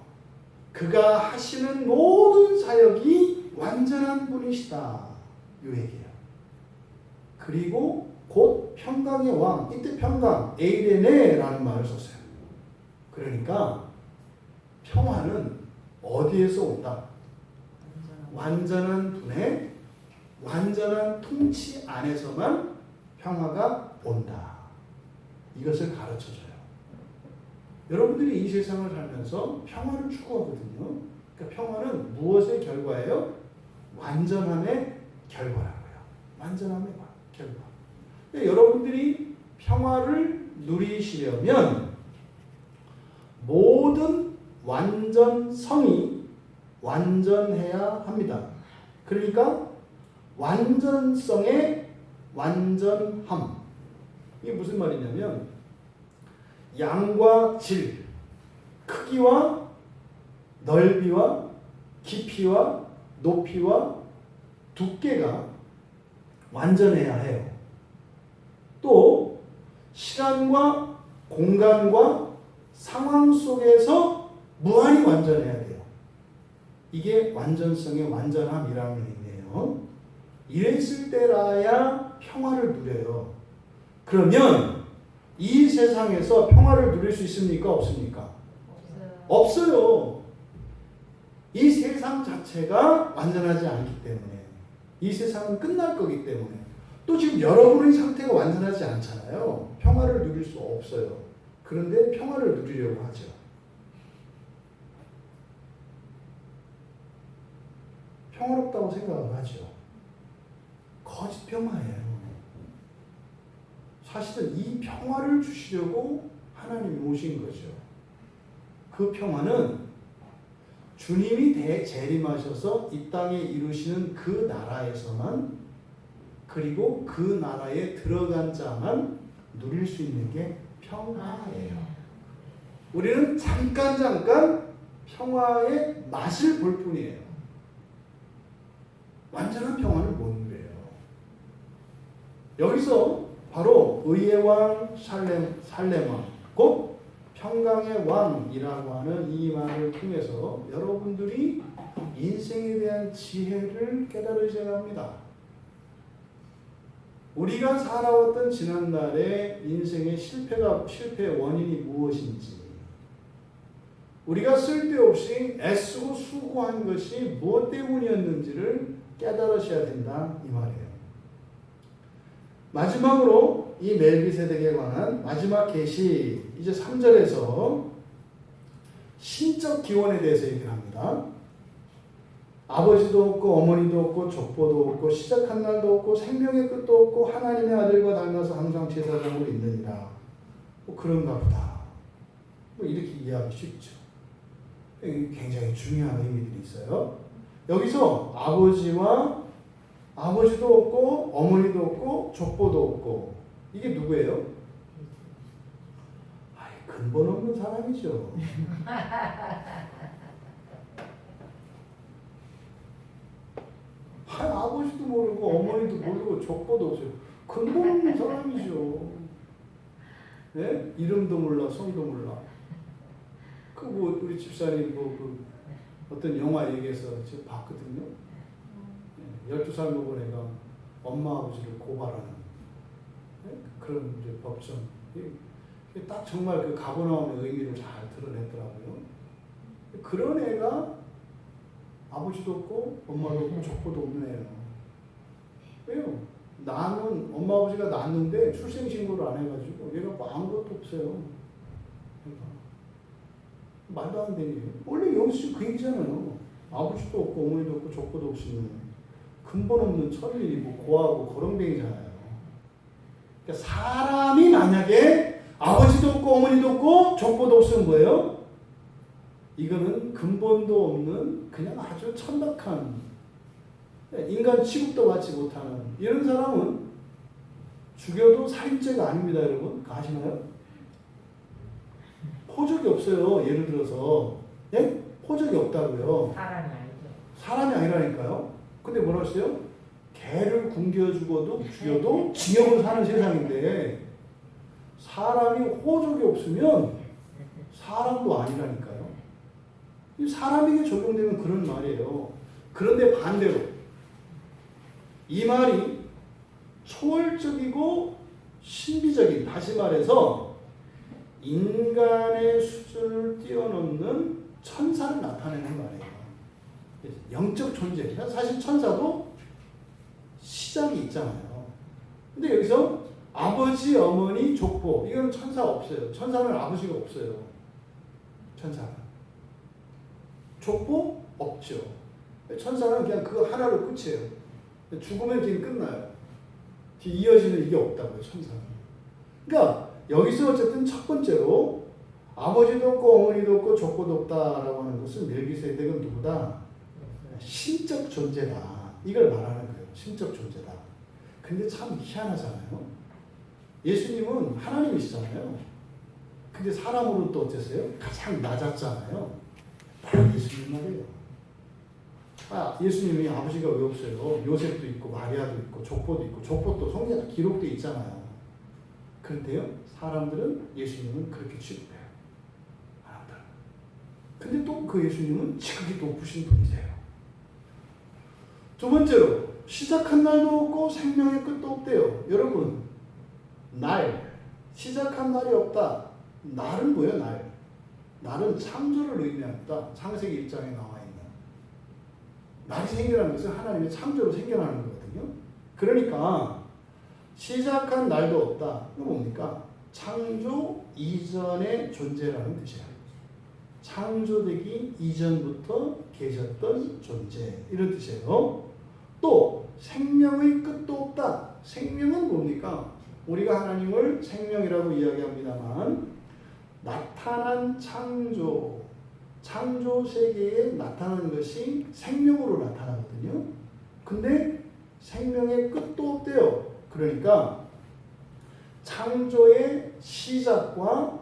그가 하시는 모든 사역이 완전한 분이시다. 이 얘기예요. 그리고 곧 평강의 왕, 이때 평강, 에이레네라는 말을 썼어요. 그러니까 평화는 어디에서 온다? 완전한 분의 완전한 통치 안에서만 평화가 온다. 이것을 가르쳐줘요. 여러분들이 이 세상을 살면서 평화를 추구하거든요. 그러니까 평화는 무엇의 결과예요? 완전함의 결과라고요. 완전함의 결과. 여러분들이 평화를 누리시려면 모든 완전성이 완전해야 합니다. 그러니까 완전성의 완전함. 이게 무슨 말이냐면 양과 질, 크기와 넓이와 깊이와 높이와 두께가 완전해야 해요. 또 시간과 공간과 상황 속에서 무한히 완전해야 돼요. 이게 완전성의 완전함이라는 의미예요. 이랬을 때라야 평화를 누려요. 그러면 이 세상에서 평화를 누릴 수 있습니까? 없습니까? 없어요. 이 세상 자체가 완전하지 않기 때문에, 이 세상은 끝날 거기 때문에, 또 지금 여러분의 상태가 완전하지 않잖아요. 평화를 누릴 수 없어요. 그런데 평화를 누리려고 하죠. 평화롭다고 생각을 하죠. 거짓 평화예요. 사실은 이 평화를 주시려고 하나님이 오신 거죠. 그 평화는 주님이 재림하셔서 이 땅에 이루시는 그 나라에서만, 그리고 그 나라에 들어간 자만 누릴 수 있는 게 평화예요. 우리는 잠깐 평화의 맛을 볼 뿐이에요. 완전한 평화를 못 누려요. 여기서 바로 의의 왕 살렘왕, 곧 평강의 왕이라고 하는 이 말을 통해서 여러분들이 인생에 대한 지혜를 깨달으셔야 합니다. 우리가 살아왔던 지난날의 인생의 실패의 원인이 무엇인지, 우리가 쓸데없이 애쓰고 수고한 것이 무엇 때문이었는지를 깨달으셔야 된다, 이 말이에요. 마지막으로 이 멜기세덱에 관한 마지막 계시, 이제 3절에서 신적 기원에 대해서 얘기를 합니다. 아버지도 없고 어머니도 없고 족보도 없고 시작한 날도 없고 생명의 끝도 없고 하나님의 아들과 닮아서 항상 제사장으로 있느니라. 뭐 그런가 보다. 뭐 이렇게 이해하기 쉽죠. 굉장히 중요한 의미들이 있어요. 여기서 아버지도 없고 어머니도 없고 족보도 없고, 이게 누구예요? 근본 없는 사람이죠. 아버지도 모르고 어머니도 모르고 족보도 없어요. 근본 없는 사람이죠. 네? 이름도 몰라, 성도 몰라. 우리 집사님 어떤 영화 얘기해서 지금 봤거든요. 12살 먹은 애가 엄마 아버지를 고발하는, 네? 그런 이제 법정. 딱 정말 그 가버나움의 의미를 잘 드러냈더라고요. 그런 애가 아버지도 없고 엄마도 없고 족보도 없는 애예요. 왜요? 엄마 아버지가 낳았는데 출생신고를 안 해가지고 얘가 아무것도 없어요. 그러니까 말도 안 되는 일이에요. 원래 여기서 그 얘기잖아요. 아버지도 없고 어머니도 없고 족보도 없이 근본 없는 천민이 고아하고 거렁뱅이잖아요. 그러니까 사람이 만약에 아버지도 없고 어머니도 없고 족보도 없으면 뭐예요? 이거는 근본도 없는 그냥 아주 천박한, 인간 취급도 받지 못하는 이런 사람은 죽여도 살인죄가 아닙니다. 여러분, 아시나요? 호적이 없어요. 예를 들어서 예? 호적이 없다고요. 사람이 아니죠. 사람이 아니라니까요. 근데 뭐라 했어요? 개를 굶겨 죽여도 징역으로 사는 세상인데 사람이 호적이 없으면 사람도 아니라니까요. 이 사람에게 적용되는 그런 말이에요. 그런데 반대로 이 말이 초월적이고 신비적인, 다시 말해서 인간의 수준을 뛰어넘는 천사를 나타내는 말이에요. 영적 존재. 사실 천사도 시작이 있잖아요. 근데 여기서 아버지, 어머니, 족보, 이건 천사 없어요. 천사는 아버지가 없어요. 천사는. 족보 없죠. 천사는 그냥 그거 하나로 끝이에요. 죽으면 그냥 끝나요. 이어지는 이게 없다고요, 천사는. 그러니까 여기서 어쨌든 첫 번째로 아버지도 없고 어머니도 없고 족보도 없다라고 하는 것은 멜기세덱은 누구다? 신적 존재다. 이걸 말하는 거예요. 신적 존재다. 근데 참 희한하잖아요. 예수님은 하나님이시잖아요. 근데 사람으로는 또 어땠어요? 가장 낮았잖아요. 바로 예수님 말이에요. 예수님이 아버지가 왜 없어요? 요셉도 있고 마리아도 있고 족보도 있고 족보도 성경에 기록되어 있잖아요. 그런데요, 사람들은 예수님은 그렇게 취급해요. 근데 또 그 예수님은 지극히 높으신 분이세요. 두 번째로 시작한 날도 없고 생명의 끝도 없대요. 여러분, 날, 시작한 날이 없다. 날은 뭐예요? 날은 창조를 의미합니다. 창세기 1장에 나와 있는. 날이 생겨나는 것은 하나님의 창조로 생겨나는 거거든요. 그러니까 시작한 날도 없다. 이거 뭡니까? 창조 이전의 존재라는 뜻이에요. 창조되기 이전부터 계셨던 존재, 이런 뜻이에요. 또 생명의 끝도 없다. 생명은 뭡니까? 우리가 하나님을 생명이라고 이야기합니다만 나타난 창조 세계에 나타나는 것이 생명으로 나타나거든요. 근데 생명의 끝도 없대요. 그러니까 창조의 시작과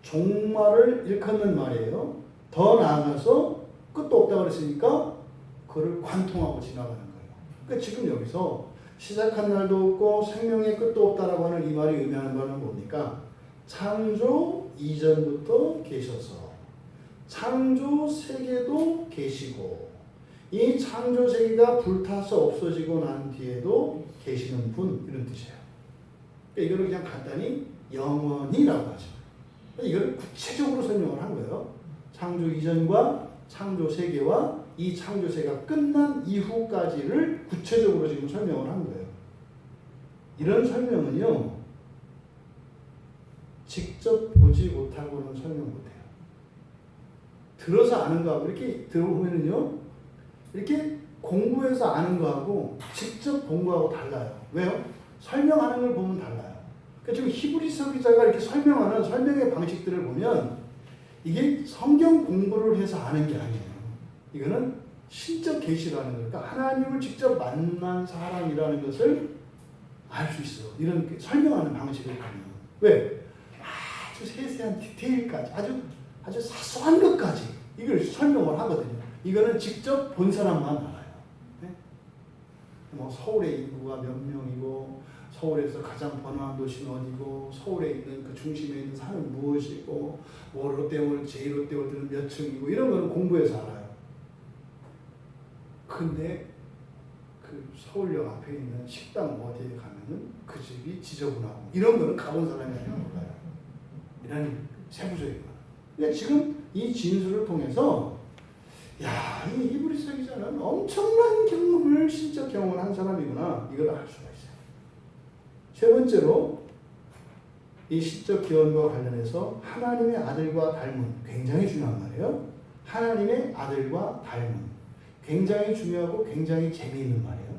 종말을 일컫는 말이에요. 더 나아가서 끝도 없다고 그랬으니까 그를 관통하고 지나가는 거예요. 그러니까 지금 여기서 시작한 날도 없고 생명의 끝도 없다라고 하는 이 말이 의미하는 바는 뭡니까? 창조 이전부터 계셔서 창조 세계도 계시고 이 창조 세계가 불타서 없어지고 난 뒤에도 계시는 분, 이런 뜻이에요. 그러니까 이거를 그냥 간단히 영원히라고 하죠. 이걸 구체적으로 설명을 한 거예요. 창조 이전과 창조 세계와 이 창조 세계가 끝난 이후까지를 구체적으로 지금 설명을 한 거예요. 이런 설명은요, 직접 보지 못하고는 설명 못해요. 들어서 아는 거하고 이렇게 들어보면은요, 이렇게 공부해서 아는 거하고 직접 본 거하고 달라요. 왜요? 설명하는 걸 보면 달라요. 그러니까 지금 히브리서 기자가 이렇게 설명하는 설명의 방식들을 보면 이게 성경 공부를 해서 아는 게 아니에요. 이거는 신적 계시라는 거예요. 그러니까 하나님을 직접 만난 사람이라는 것을 알 수 있어요. 이런 설명하는 방식을 보면. 왜? 아주 세세한 디테일까지, 아주 사소한 것까지 이걸 설명을 하거든요. 이거는 직접 본 사람만 알아요. 네? 뭐 서울의 인구가 몇 명이고, 서울에서 가장 번화한 도시는 어디고, 서울에 있는 그 중심에 있는 산은 무엇이고, 뭐 롯데월, 제1롯데월드는 몇 층이고, 이런 거는 공부해서 알아요. 근데 그 서울역 앞에 있는 식당 어디에 가면은 그 집이 지저분하고, 이런 거는 가본 사람이 아니라 몰라요. 이런 세부적인 거. 그러니까 지금 이 진술을 통해서 야, 이 히브리서 기자는 엄청난 경험을, 신적 경험을 한 사람이구나, 이걸 알 수가 있어요. 세 번째로 이 신적 기원과 관련해서 하나님의 아들과 닮은, 굉장히 중요한 말이에요. 하나님의 아들과 닮은, 굉장히 중요하고 굉장히 재미있는 말이에요.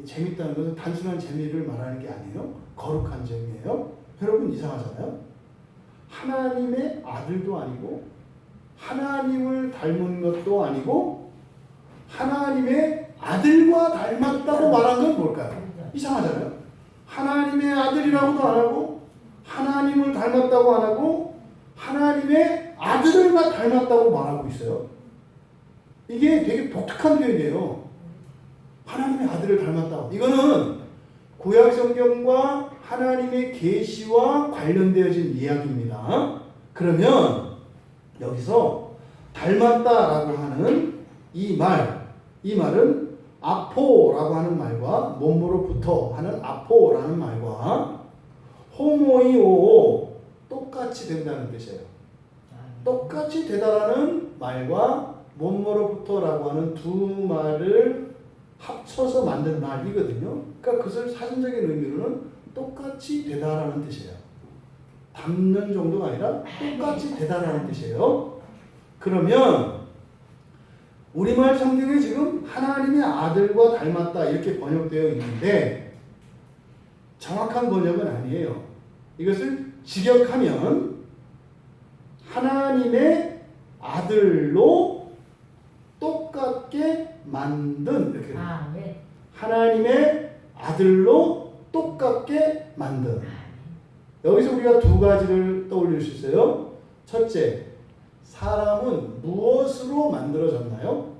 재밌다는 것은 단순한 재미를 말하는 게 아니에요. 거룩한 재미예요. 여러분 이상하잖아요. 하나님의 아들도 아니고 하나님을 닮은 것도 아니고 하나님의 아들과 닮았다고 말한 건 뭘까요? 이상하잖아요. 하나님의 아들이라고도 안 하고 하나님을 닮았다고 안 하고 하나님의 아들과 닮았다고 말하고 있어요. 이게 되게 독특한 표현이에요. 하나님의 아들을 닮았다. 이거는 구약 성경과 하나님의 계시와 관련되어진 이야기입니다. 그러면 여기서 닮았다라고 하는 이 말은 아포라고 하는 말과 몸으로부터 하는 아포라는 말과 호모이오 똑같이 된다는 뜻이에요. 똑같이 되다라는 말과 몸으로부터라고 하는 두 말을 합쳐서 만든 말이거든요. 그러니까 그것을 사전적인 의미로는 똑같이 되다라는 뜻이에요. 닮는 정도가 아니라 똑같이 되다라는 뜻이에요. 그러면 우리말 성경에 지금 하나님의 아들과 닮았다 이렇게 번역되어 있는데 정확한 번역은 아니에요. 이것을 직역하면 하나님의 아들로 똑같게 만든 이렇게 네. 하나님의 아들로 똑같게 만든. 여기서 우리가 두 가지를 떠올릴 수 있어요. 첫째, 사람은 무엇으로 만들어졌나요?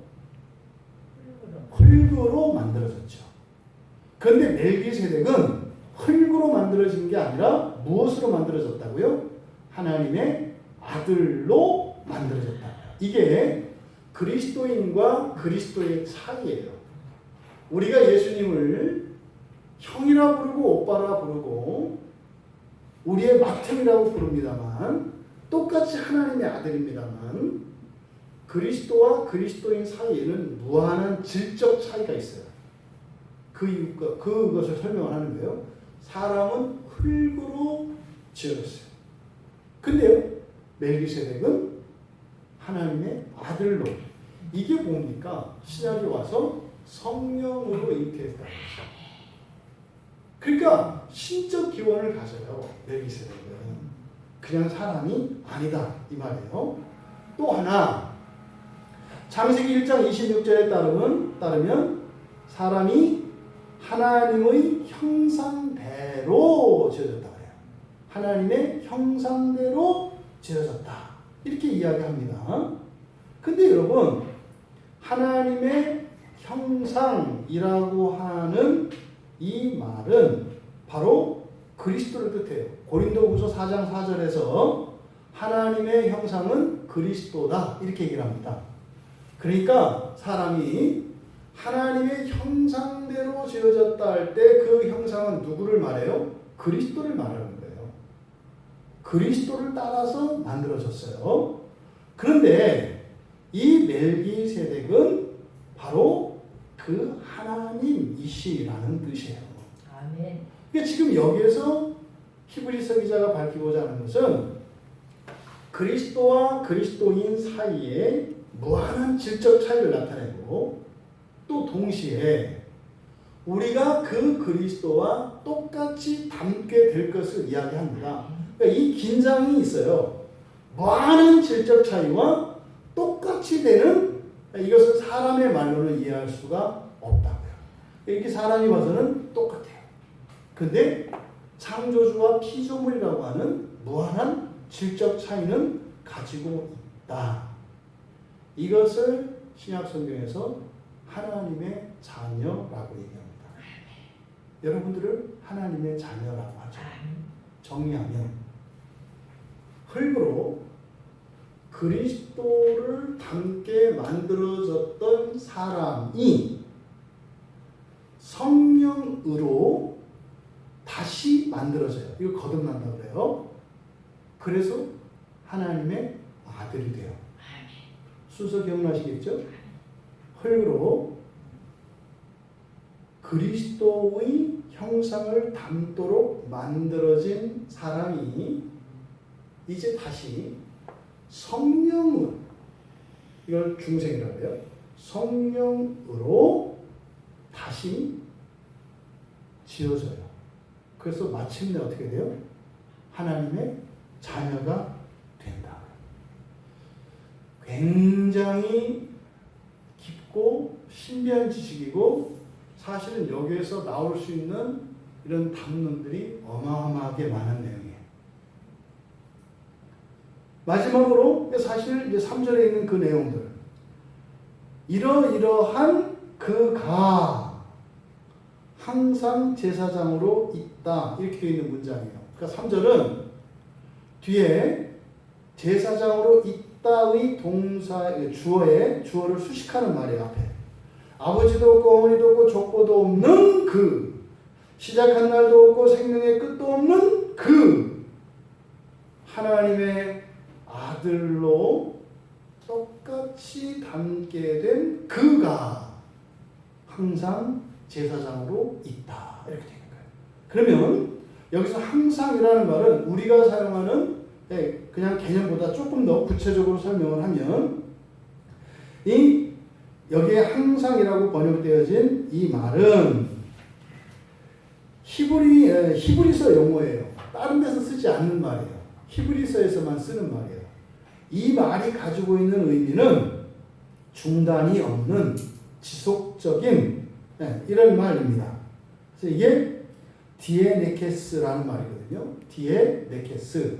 흙으로 만들어졌죠. 그런데 멜기세덱은 흙으로 만들어진 게 아니라 무엇으로 만들어졌다고요? 하나님의 아들로 만들어졌다. 이게 그리스도인과 그리스도의 차이예요. 우리가 예수님을 형이라 부르고 오빠라 부르고 우리의 맏형이라고 부릅니다만 똑같이 하나님의 아들입니다만 그리스도와 그리스도인 사이에는 무한한 질적 차이가 있어요. 그것을 설명을 하는 거예요. 사람은 흙으로 지어졌어요. 근데요, 멜기세덱은 하나님의 아들로. 이게 뭡니까? 신약에 와서 성령으로 잉태했다. 그러니까 신적 기원을 가져요. 멜기세덱은 그냥 사람이 아니다 이 말이에요. 또 하나 창세기 1장 26절에 따르면 사람이 하나님의 형상대로 지어졌다 그래요. 하나님의 형상대로 지어졌다 이렇게 이야기합니다. 근데 여러분 하나님의 형상이라고 하는 이 말은 바로 그리스도를 뜻해요. 고린도후서 4장 4절에서 하나님의 형상은 그리스도다 이렇게 얘기를 합니다. 그러니까 사람이 하나님의 형상대로 지어졌다 할 때 그 형상은 누구를 말해요? 그리스도를 말하는 거예요. 그리스도를 따라서 만들어졌어요. 그런데 이 멜기세덱은 바로 그 하나님이시라는 뜻이에요. 아멘. 그러니까 지금 여기에서 히브리서 기자가 밝히고자 하는 것은 그리스도와 그리스도인 사이에 무한한 질적 차이를 나타내고 또 동시에 우리가 그 그리스도와 똑같이 닮게 될 것을 이야기합니다. 그러니까 이 긴장이 있어요. 무한한 질적 차이와 똑같이 되는 이것을 사람의 말로는 이해할 수가 없다고요. 이렇게 사람이 봐서는 똑같아요. 근데 창조주와 피조물이라고 하는 무한한 질적 차이는 가지고 있다. 이것을 신약 성경에서 하나님의 자녀라고 얘기합니다. 여러분들을 하나님의 자녀라고 하죠. 정리하면 흙으로 그리스도를 닮게 만들어졌던 사람이 성령으로 다시 만들어져요. 이거 거듭난다고 그래요. 그래서 하나님의 아들이 돼요. 순서 기억나시겠죠? 흙으로 그리스도의 형상을 담도록 만들어진 사람이 이제 다시 성령으로, 이걸 중생이라고 해요. 성령으로 다시 지어져요. 그래서 마침내 어떻게 돼요? 하나님의 자녀가 된다. 굉장히 깊고 신비한 지식이고 사실은 여기에서 나올 수 있는 이런 담론들이 어마어마하게 많은 내용이에요. 마지막으로 사실 이제 3절에 있는 그 내용들. 이러이러한 그가 항상 제사장으로 있다. 이렇게 되어 있는 문장이에요. 그러니까 3절은 뒤에 제사장으로 있다의 동사, 주어를 수식하는 말이에요. 앞에. 아버지도 없고 어머니도 없고 족보도 없는 그, 시작한 날도 없고 생명의 끝도 없는 그 하나님의 아들로 똑같이 닮게 된 그가 항상 제사장으로 있다. 이렇게 되는 거예요. 그러면 여기서 항상이라는 말은 우리가 사용하는 그냥 개념보다 조금 더 구체적으로 설명을 하면 여기에 항상이라고 번역되어진 이 말은 히브리서 용어예요. 다른 데서 쓰지 않는 말이에요. 히브리서에서만 쓰는 말이에요. 이 말이 가지고 있는 의미는 중단이 없는 지속적인 이런 말입니다. 그래서 이게 디에네케스라는 말이거든요. 디에네케스.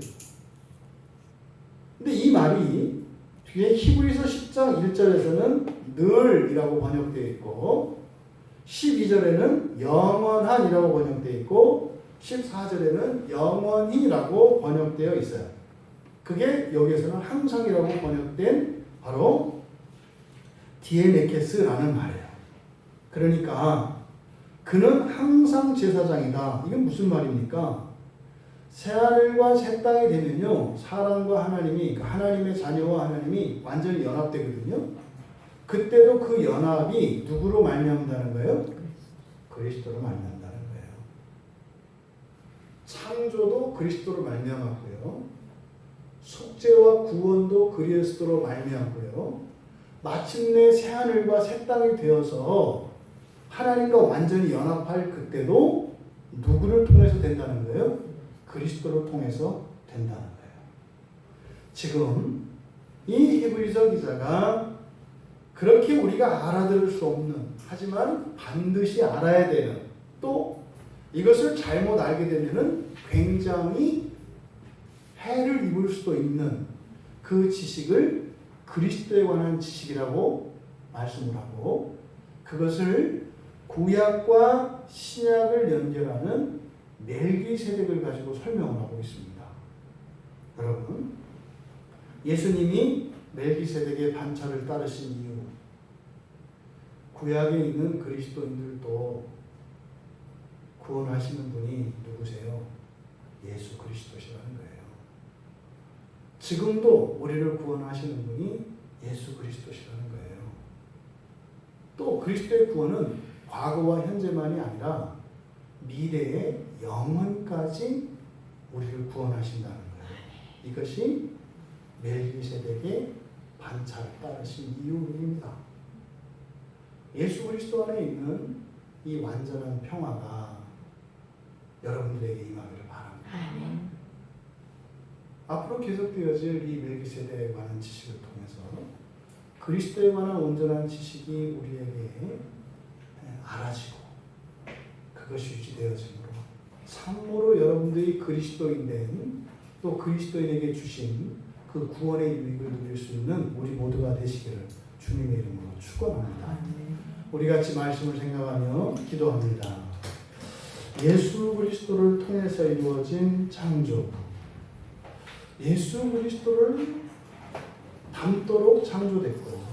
근데 이 말이 뒤에 히브리서 10장 1절에서는 늘이라고 번역되어 있고 12절에는 영원한이라고 번역되어 있고 14절에는 영원히라고 번역되어 있어요. 그게 여기에서는 항상이라고 번역된 바로 디에네케스라는 말이에요. 그러니까 그는 항상 제사장이다. 이건 무슨 말입니까? 새하늘과 새 땅이 되면요, 사람과 하나님이, 하나님의 자녀와 하나님이 완전히 연합되거든요. 그때도 그 연합이 누구로 말미암는다는 거예요? 그리스도로 말미암는다는 거예요. 창조도 그리스도로 말미암았고요. 속죄와 구원도 그리스도로 말미암고요. 마침내 새하늘과 새 땅이 되어서 하나님과 완전히 연합할 그때도 누구를 통해서 된다는 거예요? 그리스도를 통해서 된다는 거예요. 지금 이 히브리서 기자가 그렇게 우리가 알아들을 수 없는, 하지만 반드시 알아야 되는, 또 이것을 잘못 알게 되면은 굉장히 해를 입을 수도 있는 그 지식을 그리스도에 관한 지식이라고 말씀을 하고, 그것을 구약과 신약을 연결하는 멜기세덱을 가지고 설명을 하고 있습니다. 여러분, 예수님이 멜기세덱의 반차를 따르신 이유, 구약에 있는 그리스도인들도 구원하시는 분이 누구세요? 예수 그리스도시라는 거예요. 지금도 우리를 구원하시는 분이 예수 그리스도시라는 거예요. 또 그리스도의 구원은 과거와 현재만이 아니라 미래의 영원까지 우리를 구원하신다는 거예요. 이것이 멜기세덱의 반차를 따르신 이유입니다. 예수 그리스도 안에 있는 이 완전한 평화가 여러분들에게 임하기를 바랍니다. 아멘. 앞으로 계속되어질 이 멜기세덱에 관한 지식을 통해서 그리스도에 관한 온전한 지식이 우리에게 알아지고 그것이 유지되어지므로 참으로 여러분들이 그리스도인 된, 또 그리스도인에게 주신 그 구원의 유익을 누릴 수 있는 우리 모두가 되시기를 주님의 이름으로 축원합니다. 우리 같이 말씀을 생각하며 기도합니다. 예수 그리스도를 통해서 이루어진 창조, 예수 그리스도를 닮도록 창조됐고,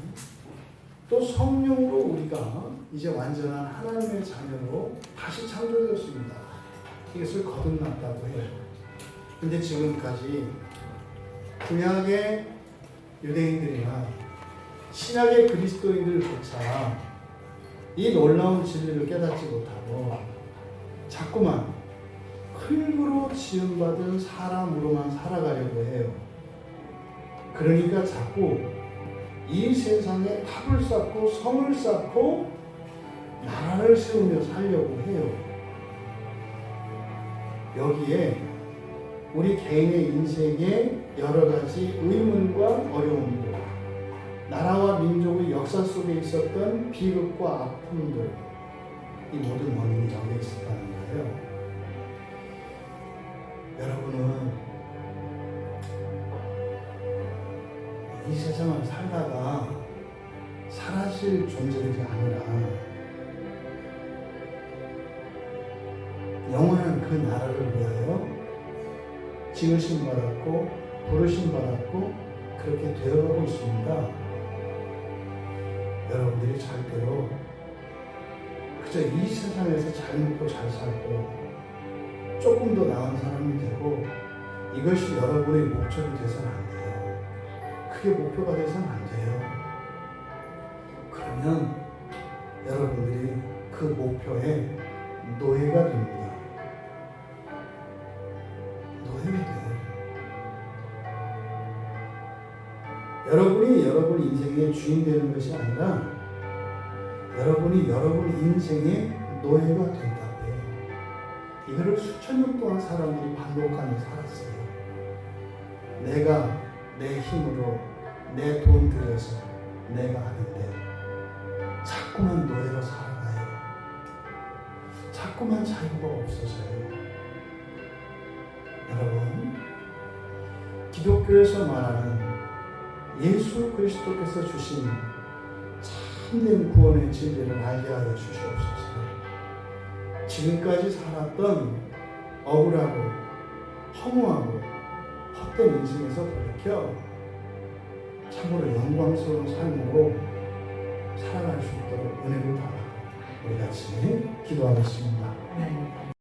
또 성령으로 우리가 이제 완전한 하나님의 자녀로 다시 창조되었습니다. 이것을 거듭났다고 해요. 근데 지금까지 구약의 유대인들이나 신약의 그리스도인들조차 이 놀라운 진리를 깨닫지 못하고 자꾸만 흙으로 지음받은 사람으로만 살아가려고 해요. 그러니까 자꾸 이 세상에 탑을 쌓고 성을 쌓고 나라를 세우며 살려고 해요. 여기에 우리 개인의 인생에 여러 가지 의문과 어려움들, 나라와 민족의 역사 속에 있었던 비극과 아픔들, 이 모든 원인이 여기에 있었다는 거예요. 여러분은 이 세상을 살다가 사라질 존재들이 아니라 영원한 그 나라를 위하여 지으심 받았고 부르심 받았고 그렇게 되어가고 있습니다. 여러분들이 절대로 그저 이 세상에서 잘 먹고 잘 살고 조금 더 나은 사람이 되고 이것이 여러분의 목적이 돼서는 안 돼요. 그게 목표가 돼서는 안 돼요. 그러면 여러분들이 그 목표의 노예가 됩니다. 노예가 돼요. 여러분이 여러분 인생의 주인 되는 것이 아니라 여러분이 여러분 인생의 노예가 된다고요. 이거를 수천 년 동안 사람들이 반복하며 살았어요. 내가 내 힘으로 내 돈 들여서 내가 하는데 자꾸만 노예로 살아가요. 자꾸만 자유가 없어져요. 여러분, 기독교에서 말하는 예수 그리스도께서 주신 참된 구원의 진리를 알게 하여 주시옵소서. 지금까지 살았던 억울하고 허무하고 헛된 인생에서 돌이켜 참으로 영광스러운 삶으로 살아갈 수 있도록 은혜를 바라 우리 같이 기도하겠습니다.